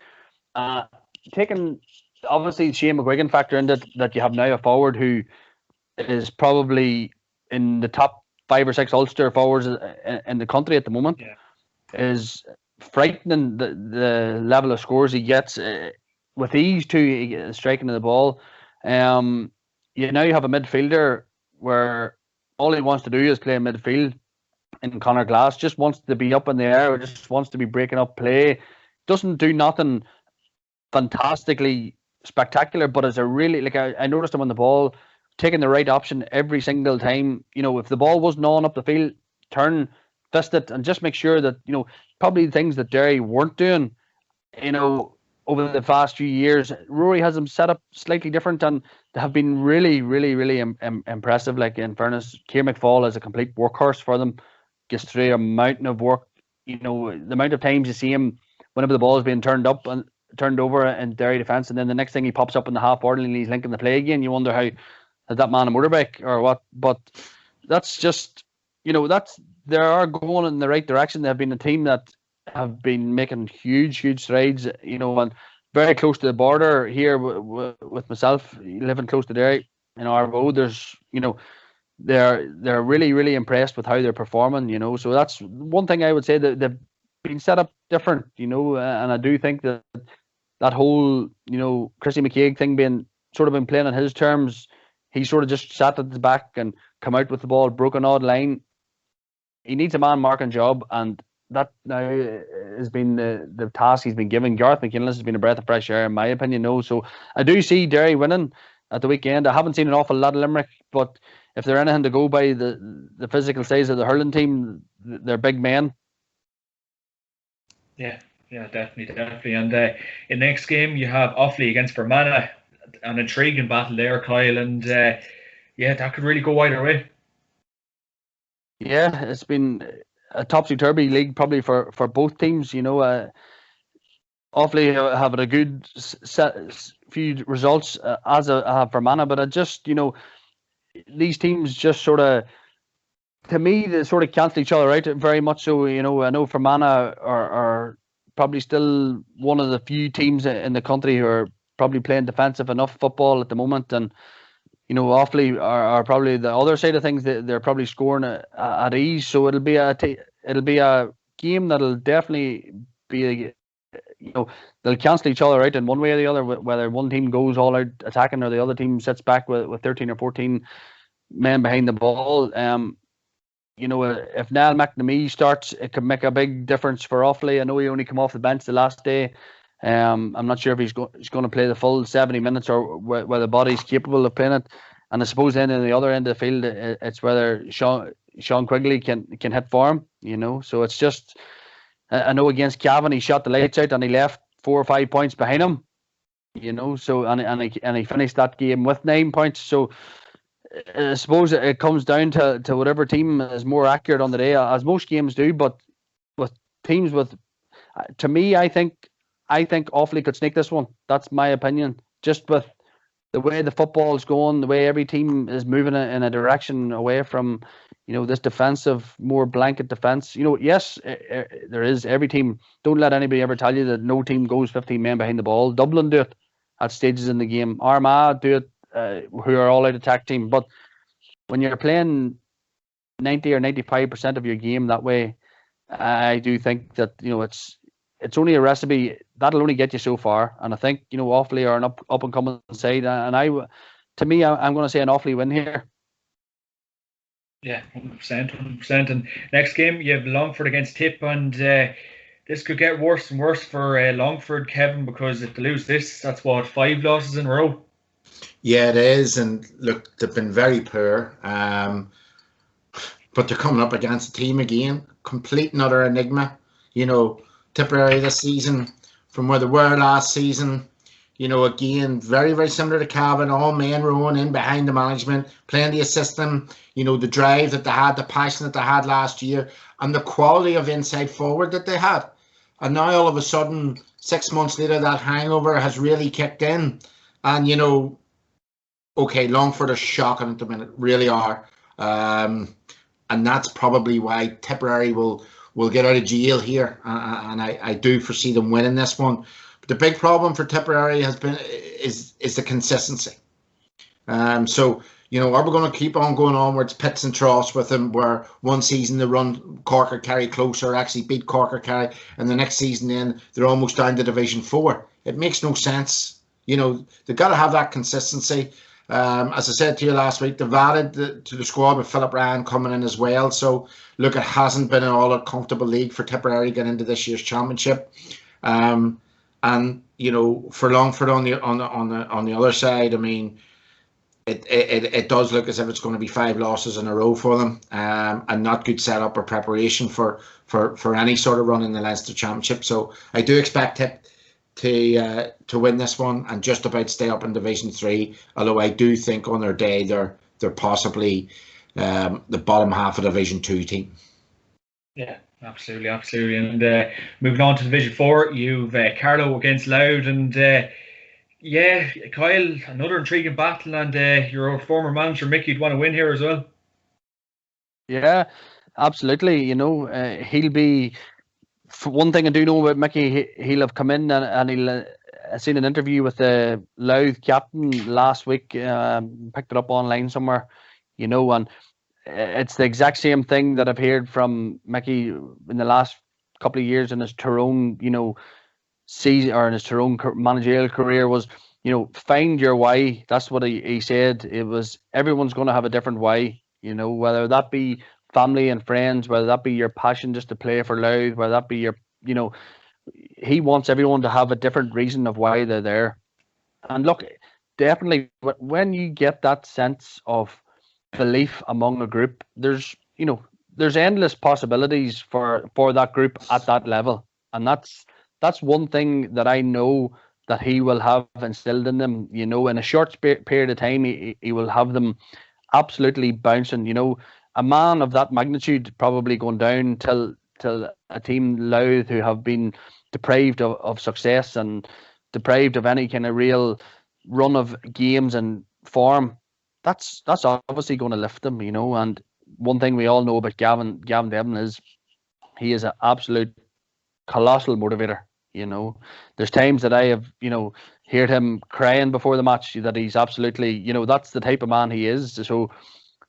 Taking obviously Shane McGuigan factor into that, you have now a forward who is probably in the top 5 or 6 Ulster forwards in the country at the moment. Yeah. Is frightening the level of scores he gets with ease too, striking of the ball. Now you have a midfielder where all he wants to do is play midfield in Conor Glass, just wants to be up in the air, or just wants to be breaking up play. Doesn't do nothing fantastically spectacular, but is a really, I noticed him on the ball, taking the right option every single time. If the ball wasn't on up the field, turn, fist it, and just make sure that, probably things that Derry weren't doing, over the past few years. Rory has them set up slightly different, and they have been really, really, really impressive. Like, in fairness, Kieran McFaul is a complete workhorse for them. Gets through a mountain of work. The amount of times you see him whenever the ball is being turned up and turned over in Derry defence, and then the next thing he pops up in the half forward and he's linking the play again. You wonder how is that man a motorbike or what? But that's just, they are going in the right direction. They have been a team that have been making huge strides, and very close to the border here with myself, living close to Derry in Arvo. There's, they're really, really impressed with how they're performing, so that's one thing I would say, that they've been set up different, and I do think that whole, Chrissy McCaig thing being sort of been playing on his terms, he sort of just sat at the back and come out with the ball, broke an odd line. He needs a man marking job, and that now has been the task he's been given. Garth Mckinless has been a breath of fresh air, in my opinion. No, so I do see Derry winning at the weekend. I haven't seen an awful lot of Limerick, but if they're anything to go by the physical size of the hurling team, they're big men. Yeah, definitely. And in the next game, you have Offaly against Fermanagh, an intriguing battle there, Kyle. And that could really go either way. Yeah, it's been a topsy-turvy league probably for both teams. Offaly have had a good few results as have Fermanagh, but I just, these teams just sort of, to me, they sort of cancel each other out very much so. I know Fermanagh are probably still one of the few teams in the country who are probably playing defensive enough football at the moment, and Offaly are probably the other side of things. They're probably scoring at ease, so it'll be a game that'll definitely be they'll cancel each other out in one way or the other, whether one team goes all out attacking or the other team sits back with 13 or 14 men behind the ball. If Niall McNamee starts, it could make a big difference for Offaly. I know he only came off the bench the last day. I'm not sure if he's going to play the full 70 minutes or whether the body's capable of playing it. And I suppose then in the other end of the field, it's whether Sean Quigley can hit form. So it's just, I know against Cavan he shot the lights out and he left 4 or 5 points behind him. So and he finished that game with 9 points. So I suppose it comes down to whatever team is more accurate on the day, as most games do. But with teams to me, I think Offaly could sneak this one. That's my opinion. Just with the way the football's going, the way every team is moving in a direction away from, this defensive, more blanket defense. Yes, there is every team. Don't let anybody ever tell you that no team goes 15 men behind the ball. Dublin do it at stages in the game. Armagh do it, who are all-out attack team. But when you're playing 90 or 95% of your game that way, I do think that it's only a recipe that'll only get you so far. And I think Offaly are an up and coming side, and I'm going to say an Offaly win here. Yeah, 100%. And next game you have Longford against Tip, and this could get worse and worse for Longford, Kevin, because if they lose this, that's 5 losses in a row. Yeah, it is, and look, they've been very poor. But they're coming up against a team again, complete and utter enigma. Tipperary this season from where they were last season. Again, very, very similar to Cavan, all men rowing in behind the management, playing the system, the drive that they had, the passion that they had last year, and the quality of inside forward that they had. And now all of a sudden, 6 months later, that hangover has really kicked in. And, okay, Longford are shocking at the minute, really are. And that's probably why Tipperary will get out of jail here, and I do foresee them winning this one. But the big problem for Tipperary is the consistency. So are we going to keep on going onwards, pits and troughs with them, where one season they run Cork or Kerry closer, actually beat Cork or Kerry, and the next season then they're almost down to Division 4? It makes no sense. They've got to have that consistency. As I said to you last week, they've added to the squad with Philip Ryan coming in as well. So, look, it hasn't been an all-comfortable league for Tipperary getting into this year's championship. And for Longford on the other side, I mean, it does look as if it's going to be 5 losses in a row for them, and not good setup or preparation for any sort of run in the Leinster Championship. So I do expect Tip to win this one and just about stay up in Division 3, although I do think on their day they're possibly the bottom half of Division 2 team. Yeah, absolutely. And moving on to Division 4, you've Carlow against Louth, and Kyle, another intriguing battle, and your former manager Mickey would want to win here as well. Yeah, absolutely. He'll be, for one thing I do know about Mickey, he'll have come in and he'll I seen an interview with the Louth captain last week, picked it up online somewhere, and it's the exact same thing that I've heard from Mickey in the last couple of years in his Tyrone, season, or in his Tyrone managerial career, was find your why. That's what he said. It was everyone's going to have a different why, whether that be family and friends, whether that be your passion just to play for Louth, whether that be your, he wants everyone to have a different reason of why they're there. And look, definitely when you get that sense of belief among a group, there's endless possibilities for that group at that level. And that's one thing that I know that he will have instilled in them, in a short period of time. He will have them absolutely bouncing. A man of that magnitude probably going down till a team Louth who have been deprived of success and deprived of any kind of real run of games and form. That's obviously going to lift them, And one thing we all know about Gavin Devlin is he is an absolute colossal motivator. There's times that I have, heard him crying before the match, that he's absolutely, that's the type of man he is. So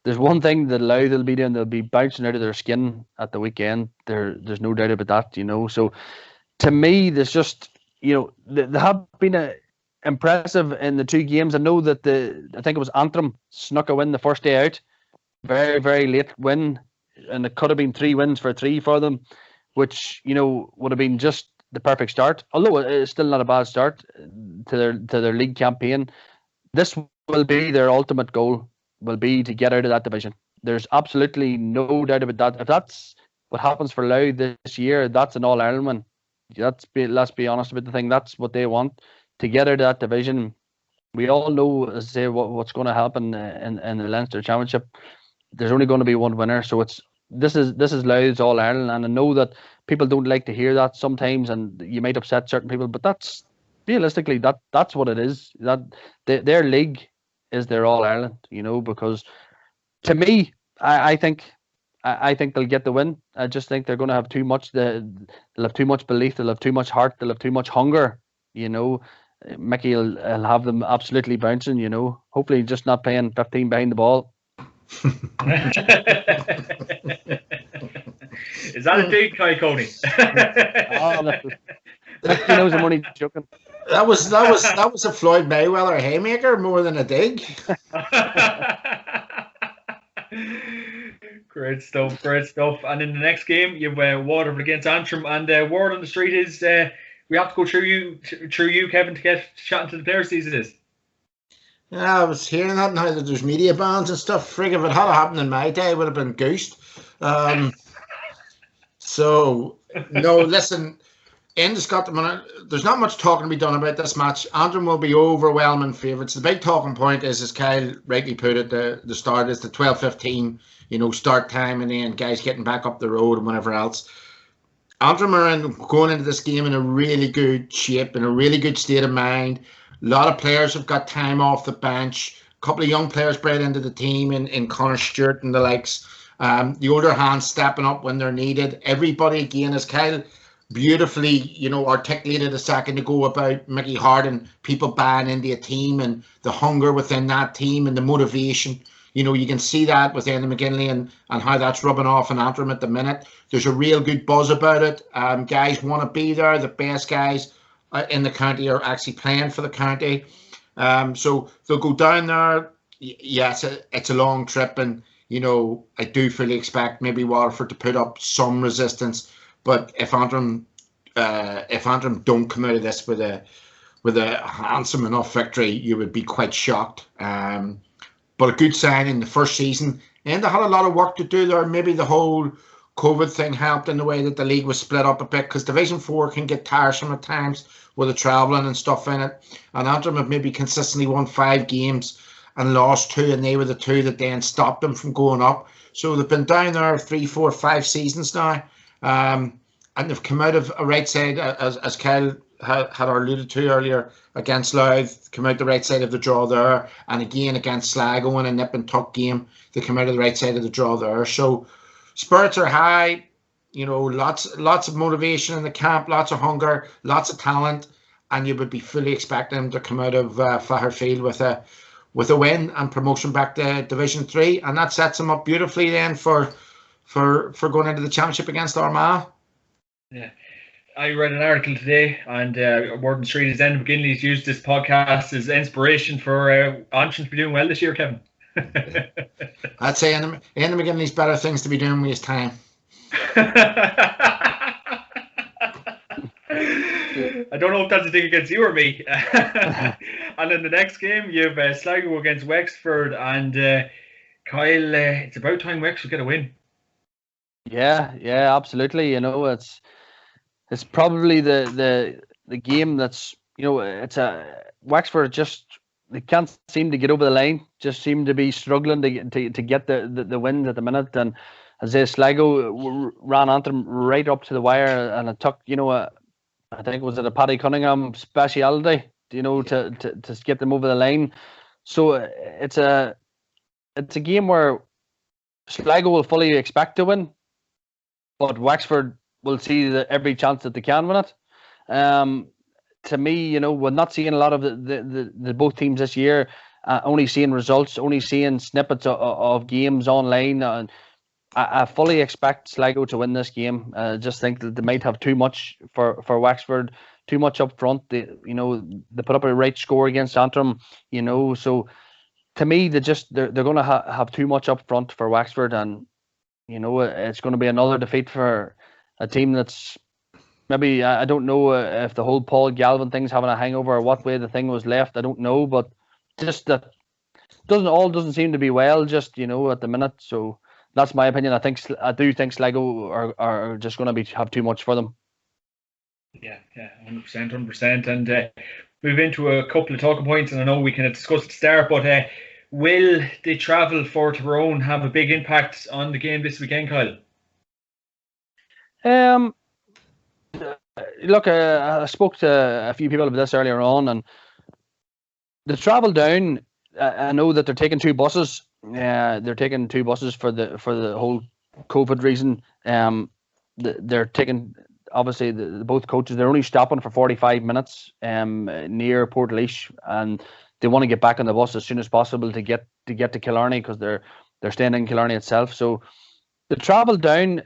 there's one thing that Louth will be doing, they'll be bouncing out of their skin at the weekend. There's no doubt about that, So to me, there's just, they have been impressive in the two games. I know that I think it was Antrim snuck a win the first day out. Very, very late win. And it could have been 3 wins for 3 for them, which, would have been just the perfect start. Although it's still not a bad start to their league campaign. This will be their ultimate goal, will be to get out of that division. There's absolutely no doubt about that. If that's what happens for Louth this year, that's an All-Ireland win. Let's be honest about the thing. That's what they want, to get out of that division. We all know, as I say, what's going to happen in the Leinster Championship. There's only going to be one winner, so this is Louth's All-Ireland, and I know that people don't like to hear that sometimes, and you might upset certain people, but that's realistically that's what it is. That their league is their All-Ireland, because to me, I think they'll get the win. I just think they're going to have too much. They'll have too much belief. They'll have too much heart. They'll have too much hunger. Mickey will have them absolutely bouncing. Hopefully just not playing 15 behind the ball. Is that a dig, Kai Coney? He knows I'm only joking. That was a Floyd Mayweather haymaker more than a dig. Great stuff. And in the next game, you have Waterford against Antrim, and word on the street is we have to go through you, Kevin, to get chatting to the players these days. Yeah, I was hearing that now that there's media bans and stuff. Frig, if it had happened in my day, it would have been goosed. So, no, listen, in the Scotland, there's not much talking to be done about this match. Antrim will be overwhelming favourites. The big talking point is, as Kyle rightly put it, the start is the 12:15, start time, and then guys getting back up the road and whatever else. Antrim are going into this game in a really good shape, in a really good state of mind. A lot of players have got time off the bench. A couple of young players bred into the team in Connor Stewart and the likes. The older hands stepping up when they're needed. Everybody, again, as Kyle beautifully, articulated a second ago about Mickey Hart and people buying into a team and the hunger within that team and the motivation. You can see that with Garth Mckinless and how that's rubbing off in Antrim at the minute. There's a real good buzz about it. Guys want to be there. The best guys in the county are actually playing for the county. So they'll go down there. Yes, it's a long trip, and I do fully expect maybe Waterford to put up some resistance. But if Antrim don't come out of this with a handsome enough victory, you would be quite shocked. But a good sign in the first season, and they had a lot of work to do there. Maybe the whole COVID thing helped in the way that the league was split up a bit, because Division 4 can get tiresome at times with the travelling and stuff in it. And Antrim have maybe consistently won 5 games and lost 2, and they were the 2 that then stopped them from going up. So they've been down there 3, 4, 5 seasons now. And they've come out of a right side, as Kyle had alluded to earlier, against Louth, come out the right side of the draw there, and again against Sligo in a nip and tuck game, they come out of the right side of the draw there. So spirits are high, lots of motivation in the camp, lots of hunger, lots of talent, and you would be fully expecting them to come out of Fairfield with a win and promotion back to Division 3, and that sets them up beautifully then for going into the championship against Armagh. Yeah. I read an article today, and Warden Street is Enda McKinless used this podcast as inspiration for Antrim to be doing well this year, Kevin. I'd say Enda McKinless better things to be doing with his time. I don't know if that's a thing against you or me. And in the next game, you have Sligo against Wexford, and Kyle, it's about time Wexford get a win. Yeah, absolutely. It's probably the game that's, it's a Wexford just, they can't seem to get over the line. Just seem to be struggling to get the wins at the minute. And as I say, Sligo ran Antrim right up to the wire, and it took, I think was it a Paddy Cunningham speciality, to get them over the line. So it's a game where Sligo will fully expect to win, but Wexford will see every chance that they can win it. To me, we're not seeing a lot of the both teams this year. Only seeing results, only seeing snippets of games online, and I fully expect Sligo to win this game. I just think that they might have too much for Wexford, too much up front. They put up a right score against Antrim, so to me they're going to have too much up front for Wexford, and it's going to be another defeat for a team that's maybe, I don't know if the whole Paul Galvin thing's having a hangover or what way the thing was left. I don't know, but just that doesn't seem to be well just at the minute. So that's my opinion. I do think Sligo are just going to have too much for them. Yeah, 100%. And move into a couple of talking points, and I know we can discuss at the start, but will the travel for Tyrone have a big impact on the game this weekend, Kyle? Look, I spoke to a few people about this earlier on, and the travel down, I know that they're taking two buses. They're taking two buses for the whole COVID reason. They're taking, obviously, both coaches. They're only stopping for 45 minutes near Portlaoise, and they want to get back on the bus as soon as possible to get to Killarney, because they're staying in Killarney itself. So the travel down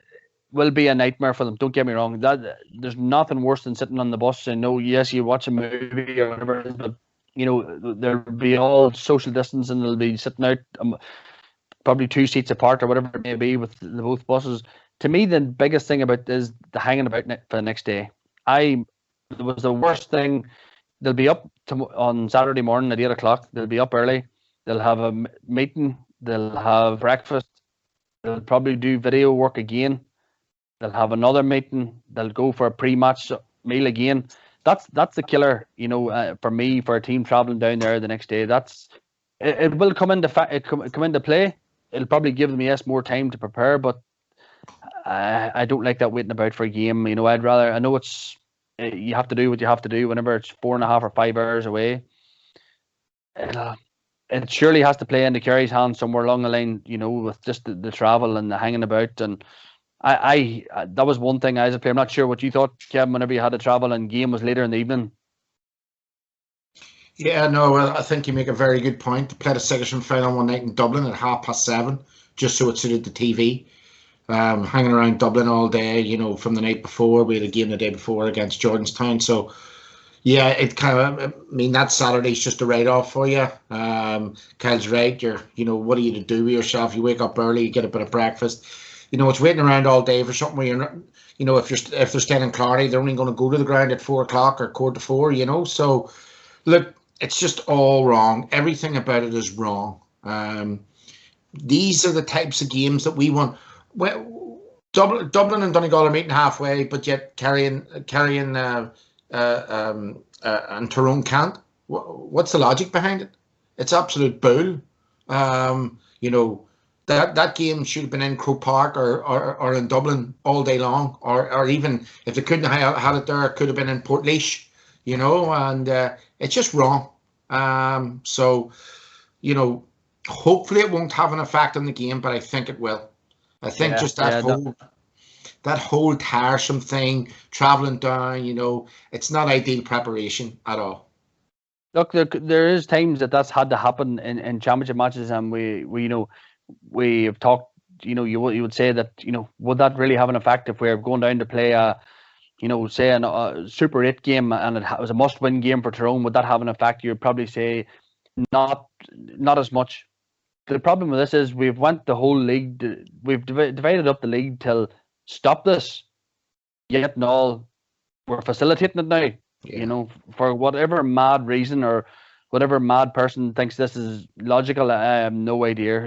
will be a nightmare for them. Don't get me wrong. That there's nothing worse than sitting on the bus and yes, you watch a movie or whatever it is, but there'll be all social distance, and they'll be sitting out probably 2 seats apart or whatever it may be with both buses. To me, the biggest thing about is the hanging about for the next day. It was the worst thing. They'll be up on Saturday morning at 8 o'clock. They'll be up early. They'll have a meeting. They'll have breakfast. They'll probably do video work again. They'll have another meeting. They'll go for a pre-match meal again. That's the killer, for me, for a team traveling down there the next day. It will come into play. It'll probably give them more time to prepare, but I don't like that waiting about for a game. I'd rather. I know it's you have to do what you have to do whenever it's 4.5 or 5 hours away. It surely has to play into Kerry's hands somewhere along the line, with just the travel and the hanging about. And I that was one thing as a player. I'm not sure what you thought, Kevin, whenever you had to travel and game was later in the evening. Yeah, no, I think you make a very good point. They played a second final one night in Dublin at 7:30, just so it suited the TV. Hanging around Dublin all day, from the night before. We had a game the day before against Jordanstown. So, yeah, it kind of, that Saturday's just a write-off for you. Kyle's right. What are you to do with yourself? You wake up early, you get a bit of breakfast. It's waiting around all day for something where you're not, if they're staying in Clardy, they're only going to go to the ground at 4 o'clock or 4:45, So, look, it's just all wrong. Everything about it is wrong. These are the types of games that we want. Well, Dublin and Donegal are meeting halfway, but yet Kerry and Tyrone can't. What's the logic behind it? It's absolute bull. That game should have been in Croke Park or in Dublin all day long, or even if they couldn't have had it there, it could have been in Portlaoise, and it's just wrong. Hopefully it won't have an effect on the game, but I think it will. I think that whole tiresome thing, traveling down, it's not ideal preparation at all. Look, there is times that's had to happen in championship matches, and we have talked. You would say that would that really have an effect if we're going down to play a say a Super 8 game and it was a must-win game for Tyrone, would that have an effect? You'd probably say not as much. The problem with this is we've went the whole league, we've divided up the league till stop this, yet and all, we're facilitating it now. Yeah. For whatever mad reason or whatever mad person thinks this is logical, I have no idea.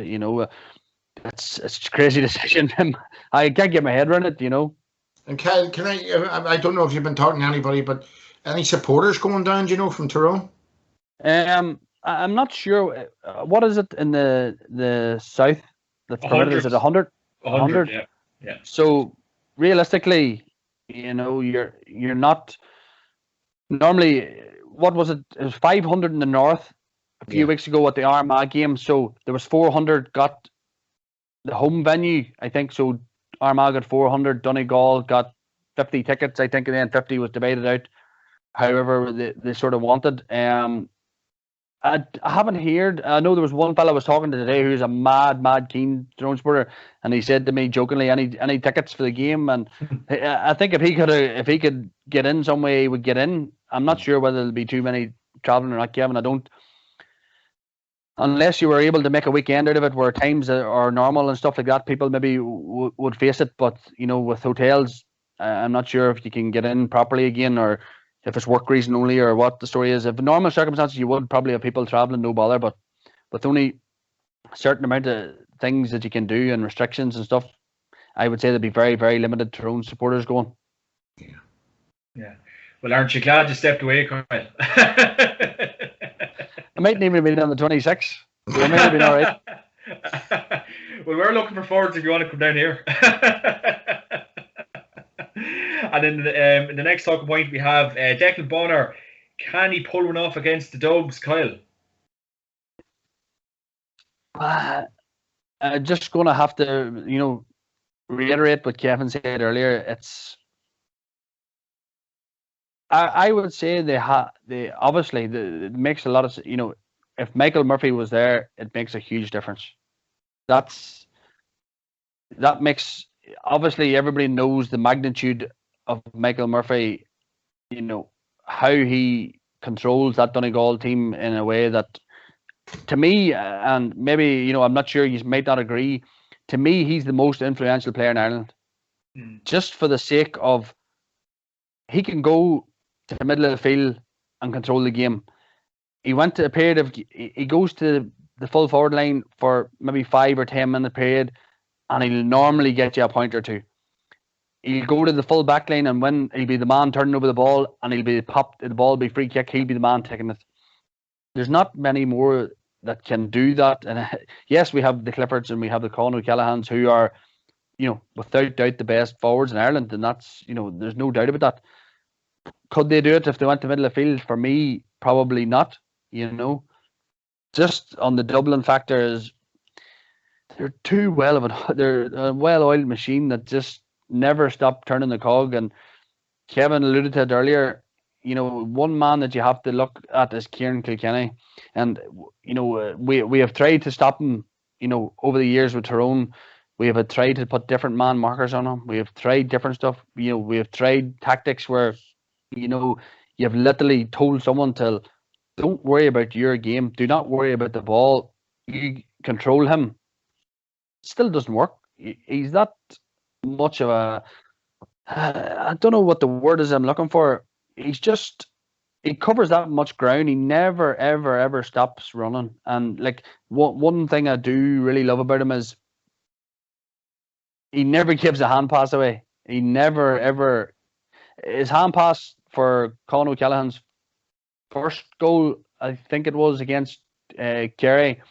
It's a crazy decision. I can't get my head around it. And Kyle, I don't know if you've been talking to anybody, but any supporters going down, from Tyrone? I'm not sure. What is it in the south that's permitted? Is it 100? 100, yeah. So realistically, you're not normally. What was it? It was 500 in the north a few weeks ago at the Armagh game. So there was 400 got the home venue, I think. So Armagh got 400. Donegal got 50 tickets, I think, and then 50 was divided out however they sort of wanted. I haven't heard. I know there was one fella I was talking to today who's a mad keen Tyrone supporter, and he said to me jokingly, "Any tickets for the game?" And I think if he could get in some way, he would get in. I'm not sure whether there'll be too many traveling or not, Kevin. I don't. Unless you were able to make a weekend out of it, where times are normal and stuff like that, people maybe would face it. But with hotels, I'm not sure if you can get in properly again, or if it's work reason only, or what the story is. If in normal circumstances, you would probably have people traveling, no bother. But with only a certain amount of things that you can do and restrictions and stuff, I would say there'd be very, very limited Tyrone supporters going. Yeah. Well, aren't you glad you stepped away, Kyle? I might even be on the 26th. So I might have been all right. Well, we're looking for forwards if you want to come down here. And in the next talking point, we have Declan Bonner. Can he pull one off against the Dubs, Kyle? I'm just going to have to, reiterate what Kevin said earlier. I would say they obviously it makes a lot of, if Michael Murphy was there, it makes a huge difference. That makes, obviously everybody knows the magnitude of Michael Murphy, how he controls that Donegal team in a way that, to me, and maybe, I'm not sure, you might not agree, to me, he's the most influential player in Ireland. Just for the sake of, he can go to the middle of the field and control the game. He went to a period of, he goes to the full forward line for maybe 5 or 10 minute period, and he'll normally get you a point or two. He'll go to the full back line, and when he'll be the man turning over the ball, and he'll be popped, the ball will be free kick, he'll be the man taking it. There's not many more that can do that. And yes, we have the Cliffords and we have the Conor O'Callaghan's, who are, without doubt the best forwards in Ireland, and that's, there's no doubt about that. Could they do it if they went to the middle of the field? For me, probably not. Just on the Dublin factor is they're too they're a well-oiled machine that just never stop turning the cog. And Kevin alluded to it earlier. One man that you have to look at is Kieran Kilkenny, and we have tried to stop him. Over the years with Tyrone, we have tried to put different man markers on him. We have tried different stuff. We have tried tactics where, you've literally told someone to, don't worry about your game. Do not worry about the ball. You control him. Still doesn't work. He's not much of a, I don't know what the word is I'm looking for. He covers that much ground. He never, ever, ever stops running. And one thing I do really love about him is he never gives a hand pass away. He never, ever, his hand pass for Conor O'Callaghan's first goal, I think it was against Kerry,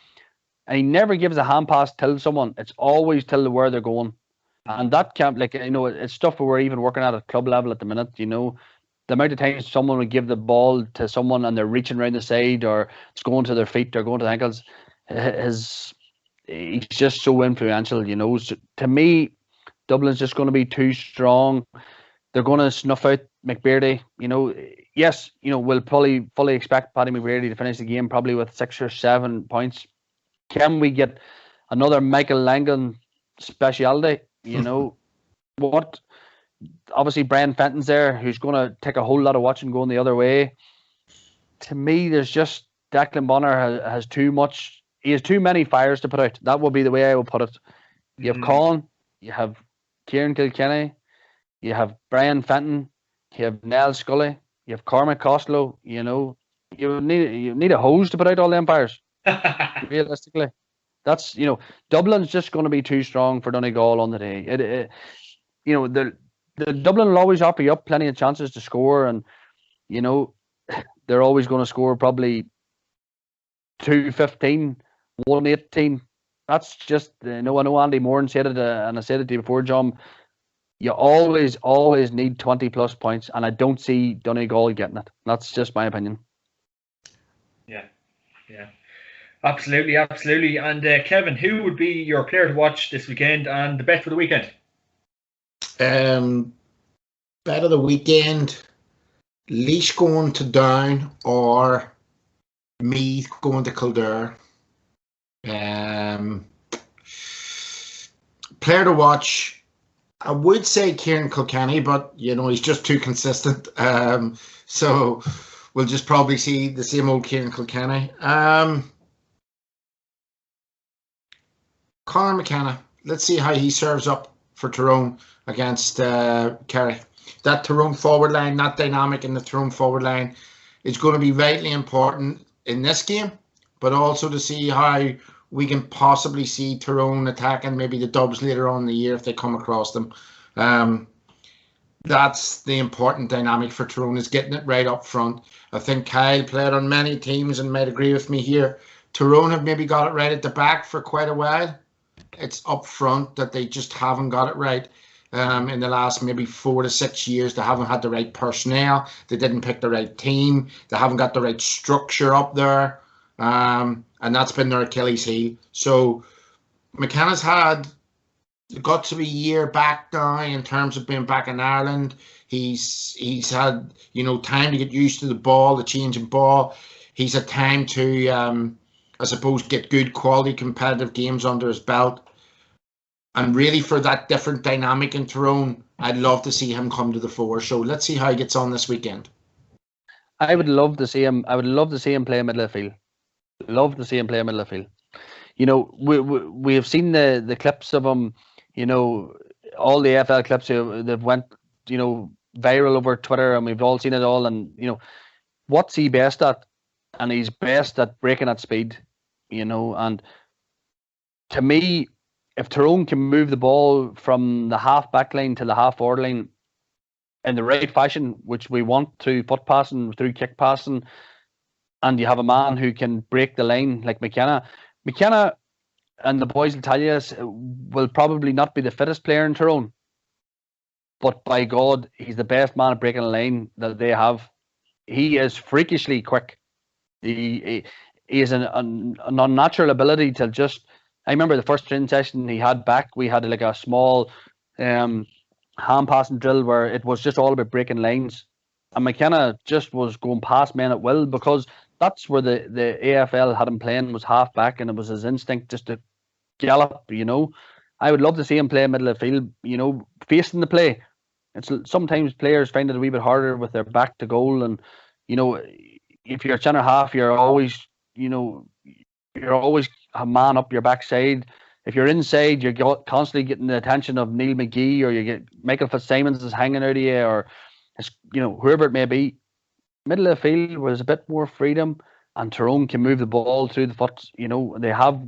and he never gives a hand pass till someone. It's always till where they're going. And that can't, it's stuff we're even working at club level at the minute. The amount of times someone would give the ball to someone and they're reaching around the side, or it's going to their feet or going to the ankles. He's just so influential, So, to me, Dublin's just going to be too strong. They're going to snuff out McBeardy. Yes, we'll probably fully expect Paddy McBeardy to finish the game probably with 6 or 7 points. Can we get another Michael Langan speciality? What obviously Brian Fenton's there, who's going to take a whole lot of watching going the other way. To me, there's just Declan Bonner has too much. He has too many fires to put out. That would be the way I would put it. You have Colin, you have Kieran Kilkenny, you have Brian Fenton, you have Nell Scully, you have Cormac Costello. You know, you need a hose to put out all the fires. Realistically, that's, you know, Dublin's just going to be too strong for Donegal on the day. You know, the Dublin will always offer you up plenty of chances to score, and you know they're always going to score probably 2-15, 1-18. That's just, you know, I know Andy Moran said it, and I said it to you before, John. You always need 20 plus points, and I don't see Donegal getting it. That's just my opinion. Yeah. Absolutely. And Kevin, who would be your player to watch this weekend and the bet for the weekend? Bet of the weekend, Laois going to Down or Meath going to Kildare. Player to watch, I would say Kieran Kilkenny, but you know he's just too consistent. So we'll just probably see the same old Kieran Kilkenny. Conor McKenna, let's see how he serves up for Tyrone against Kerry. That Tyrone forward line, that dynamic in the Tyrone forward line is going to be vitally important in this game, but also to see how we can possibly see Tyrone attacking maybe the Dubs later on in the year if they come across them. That's the important dynamic for Tyrone, is getting it right up front. I think Kyle played on many teams and might agree with me here. Tyrone have maybe got it right at the back for quite a while. It's up front that they just haven't got it right. In the last maybe 4 to 6 years, they haven't had the right personnel. They didn't pick the right team. They haven't got the right structure up there. And that's been their Achilles heel. So McKenna's had got to be a year back now in terms of being back in Ireland. He's had, you know, time to get used to the ball, the changing ball. He's had time to, I suppose, get good quality competitive games under his belt. And really, for that different dynamic in Tyrone, I'd love to see him come to the fore. So let's see how he gets on this weekend. I would love to see him. I would love to see him play middle of the field. Love to see him play middle of the field. You know, we have seen the clips of him. You know, all the FL clips that went, you know, viral over Twitter, and we've all seen it all. And you know, what's he best at? And he's best at breaking at speed. You know, and to me, if Tyrone can move the ball from the half back line to the half forward line in the right fashion, which we want through foot passing, through kick passing, and you have a man who can break the line like McKenna, and the boys will tell you this, will probably not be the fittest player in Tyrone, but by God, he's the best man at breaking a line that they have. He is freakishly quick. He has an unnatural ability to just. I remember the first training session he had back, we had like a small hand passing drill where it was just all about breaking lines. And McKenna just was going past men at will, because that's where the AFL had him playing, was half back, and it was his instinct just to gallop, you know. I would love to see him play middle of the field, you know, facing the play. It's sometimes players find it a wee bit harder with their back to goal, and you know, if you're a centre half, you're always, you know, you're always a man up your backside. If you're inside, you're constantly getting the attention of Neil McGee, or you get Michael Fitzsimons is hanging out of you, or you know, whoever it may be. Middle of the field where there's a bit more freedom, and Tyrone can move the ball through the foot. You know, they have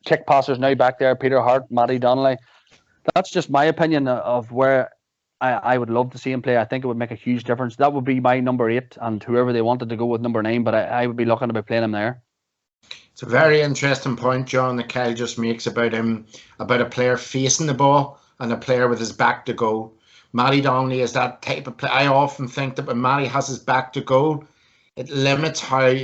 kick passers now back there, Peter Hart, Matty Donnelly. That's just my opinion of where I would love to see him play. I think it would make a huge difference. That would be my number 8, and whoever they wanted to go with number 9, but I would be looking about playing him there. It's a very interesting point, John, that Kyle just makes about a player facing the ball and a player with his back to goal. Matty Donnelly is that type of player. I often think that when Matty has his back to goal, it limits how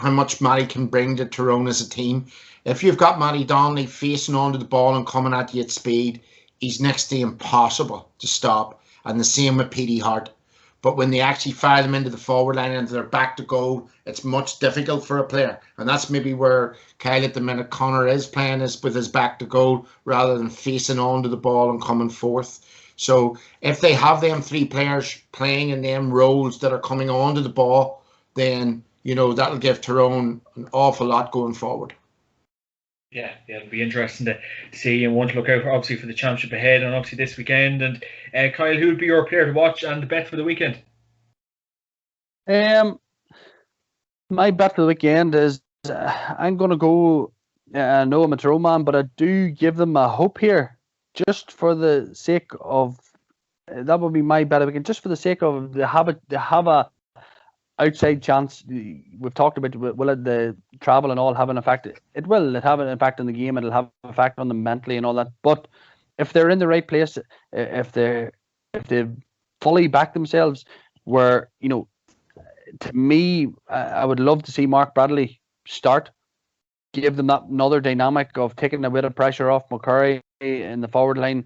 much Matty can bring to Tyrone as a team. If you've got Matty Donnelly facing onto the ball and coming at you at speed, he's next to impossible to stop. And the same with Petey Hart. But when they actually fire them into the forward line, into their back to goal, it's much difficult for a player. And that's maybe where Kyle at the minute, Connor is playing, is with his back to goal rather than facing onto the ball and coming forth. So if they have them 3 players playing in them roles that are coming onto the ball, then, that'll give Tyrone an awful lot going forward. Yeah, it'll be interesting to see and want to look out for, obviously, for the championship ahead and obviously this weekend. And Kyle, who would be your player to watch and the bet for the weekend? My bet for the weekend is I'm going to go. I know I'm a Tyrone man, but I do give them a hope here, just for the sake of that would be my bet of the weekend, just for the sake of they have a outside chance. We've talked about will the travel and all have an effect. It will. It have an impact on the game. It'll have an effect on them mentally and all that. But if they're in the right place, if they fully back themselves, where to me, I would love to see Mark Bradley start, give them that another dynamic of taking a bit of pressure off McCurry in the forward line.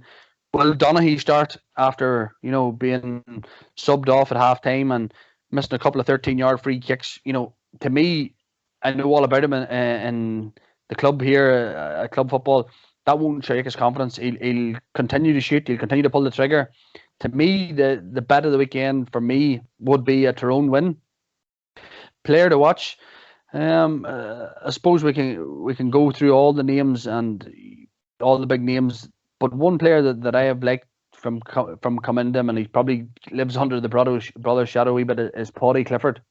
Will Donaghy start after being subbed off at half time and missing a couple of 13-yard free kicks? To me, I know all about him in the club here at club football. That won't shake his confidence. He'll continue to shoot. He'll continue to pull the trigger. To me, the bet of the weekend for me would be a Tyrone win. Player to watch. I suppose we can go through all the names and all the big names, but one player that I have liked from coming to him, and he probably lives under the brother's shadow a wee bit, is Paddy Clifford.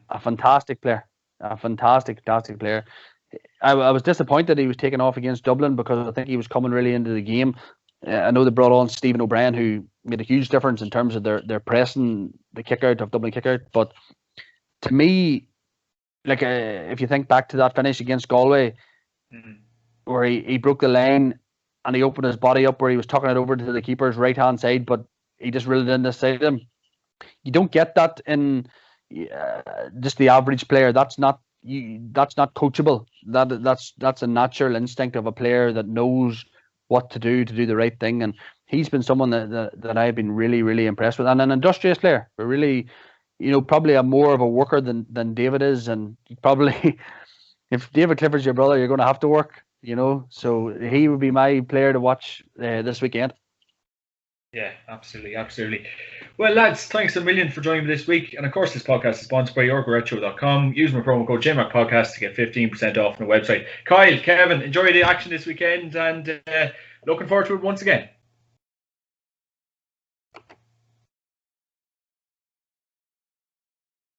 A fantastic player. A fantastic player. I was disappointed he was taken off against Dublin because I think he was coming really into the game. I know they brought on Stephen O'Brien, who made a huge difference in terms of their pressing the kick out of Dublin kick out. But to me, like if you think back to that finish against Galway, where he broke the line and he opened his body up where he was tucking it over to the keeper's right hand side, but he just reeled in this side of him. You don't get that in just the average player. That's not coachable. That's a natural instinct of a player that knows what to do the right thing, and he's been someone that I've been really, really impressed with, and an industrious player. But really, probably a more of a worker than David is, and probably if David Clifford's your brother, you're going to have to work. So he would be my player to watch this weekend. Yeah, absolutely. Well, lads, thanks a million for joining me this week. And of course, this podcast is sponsored by orgaretro.com. Use my promo code JMacPodcast to get 15% off on the website. Kyle, Kevin, enjoy the action this weekend, and looking forward to it once again.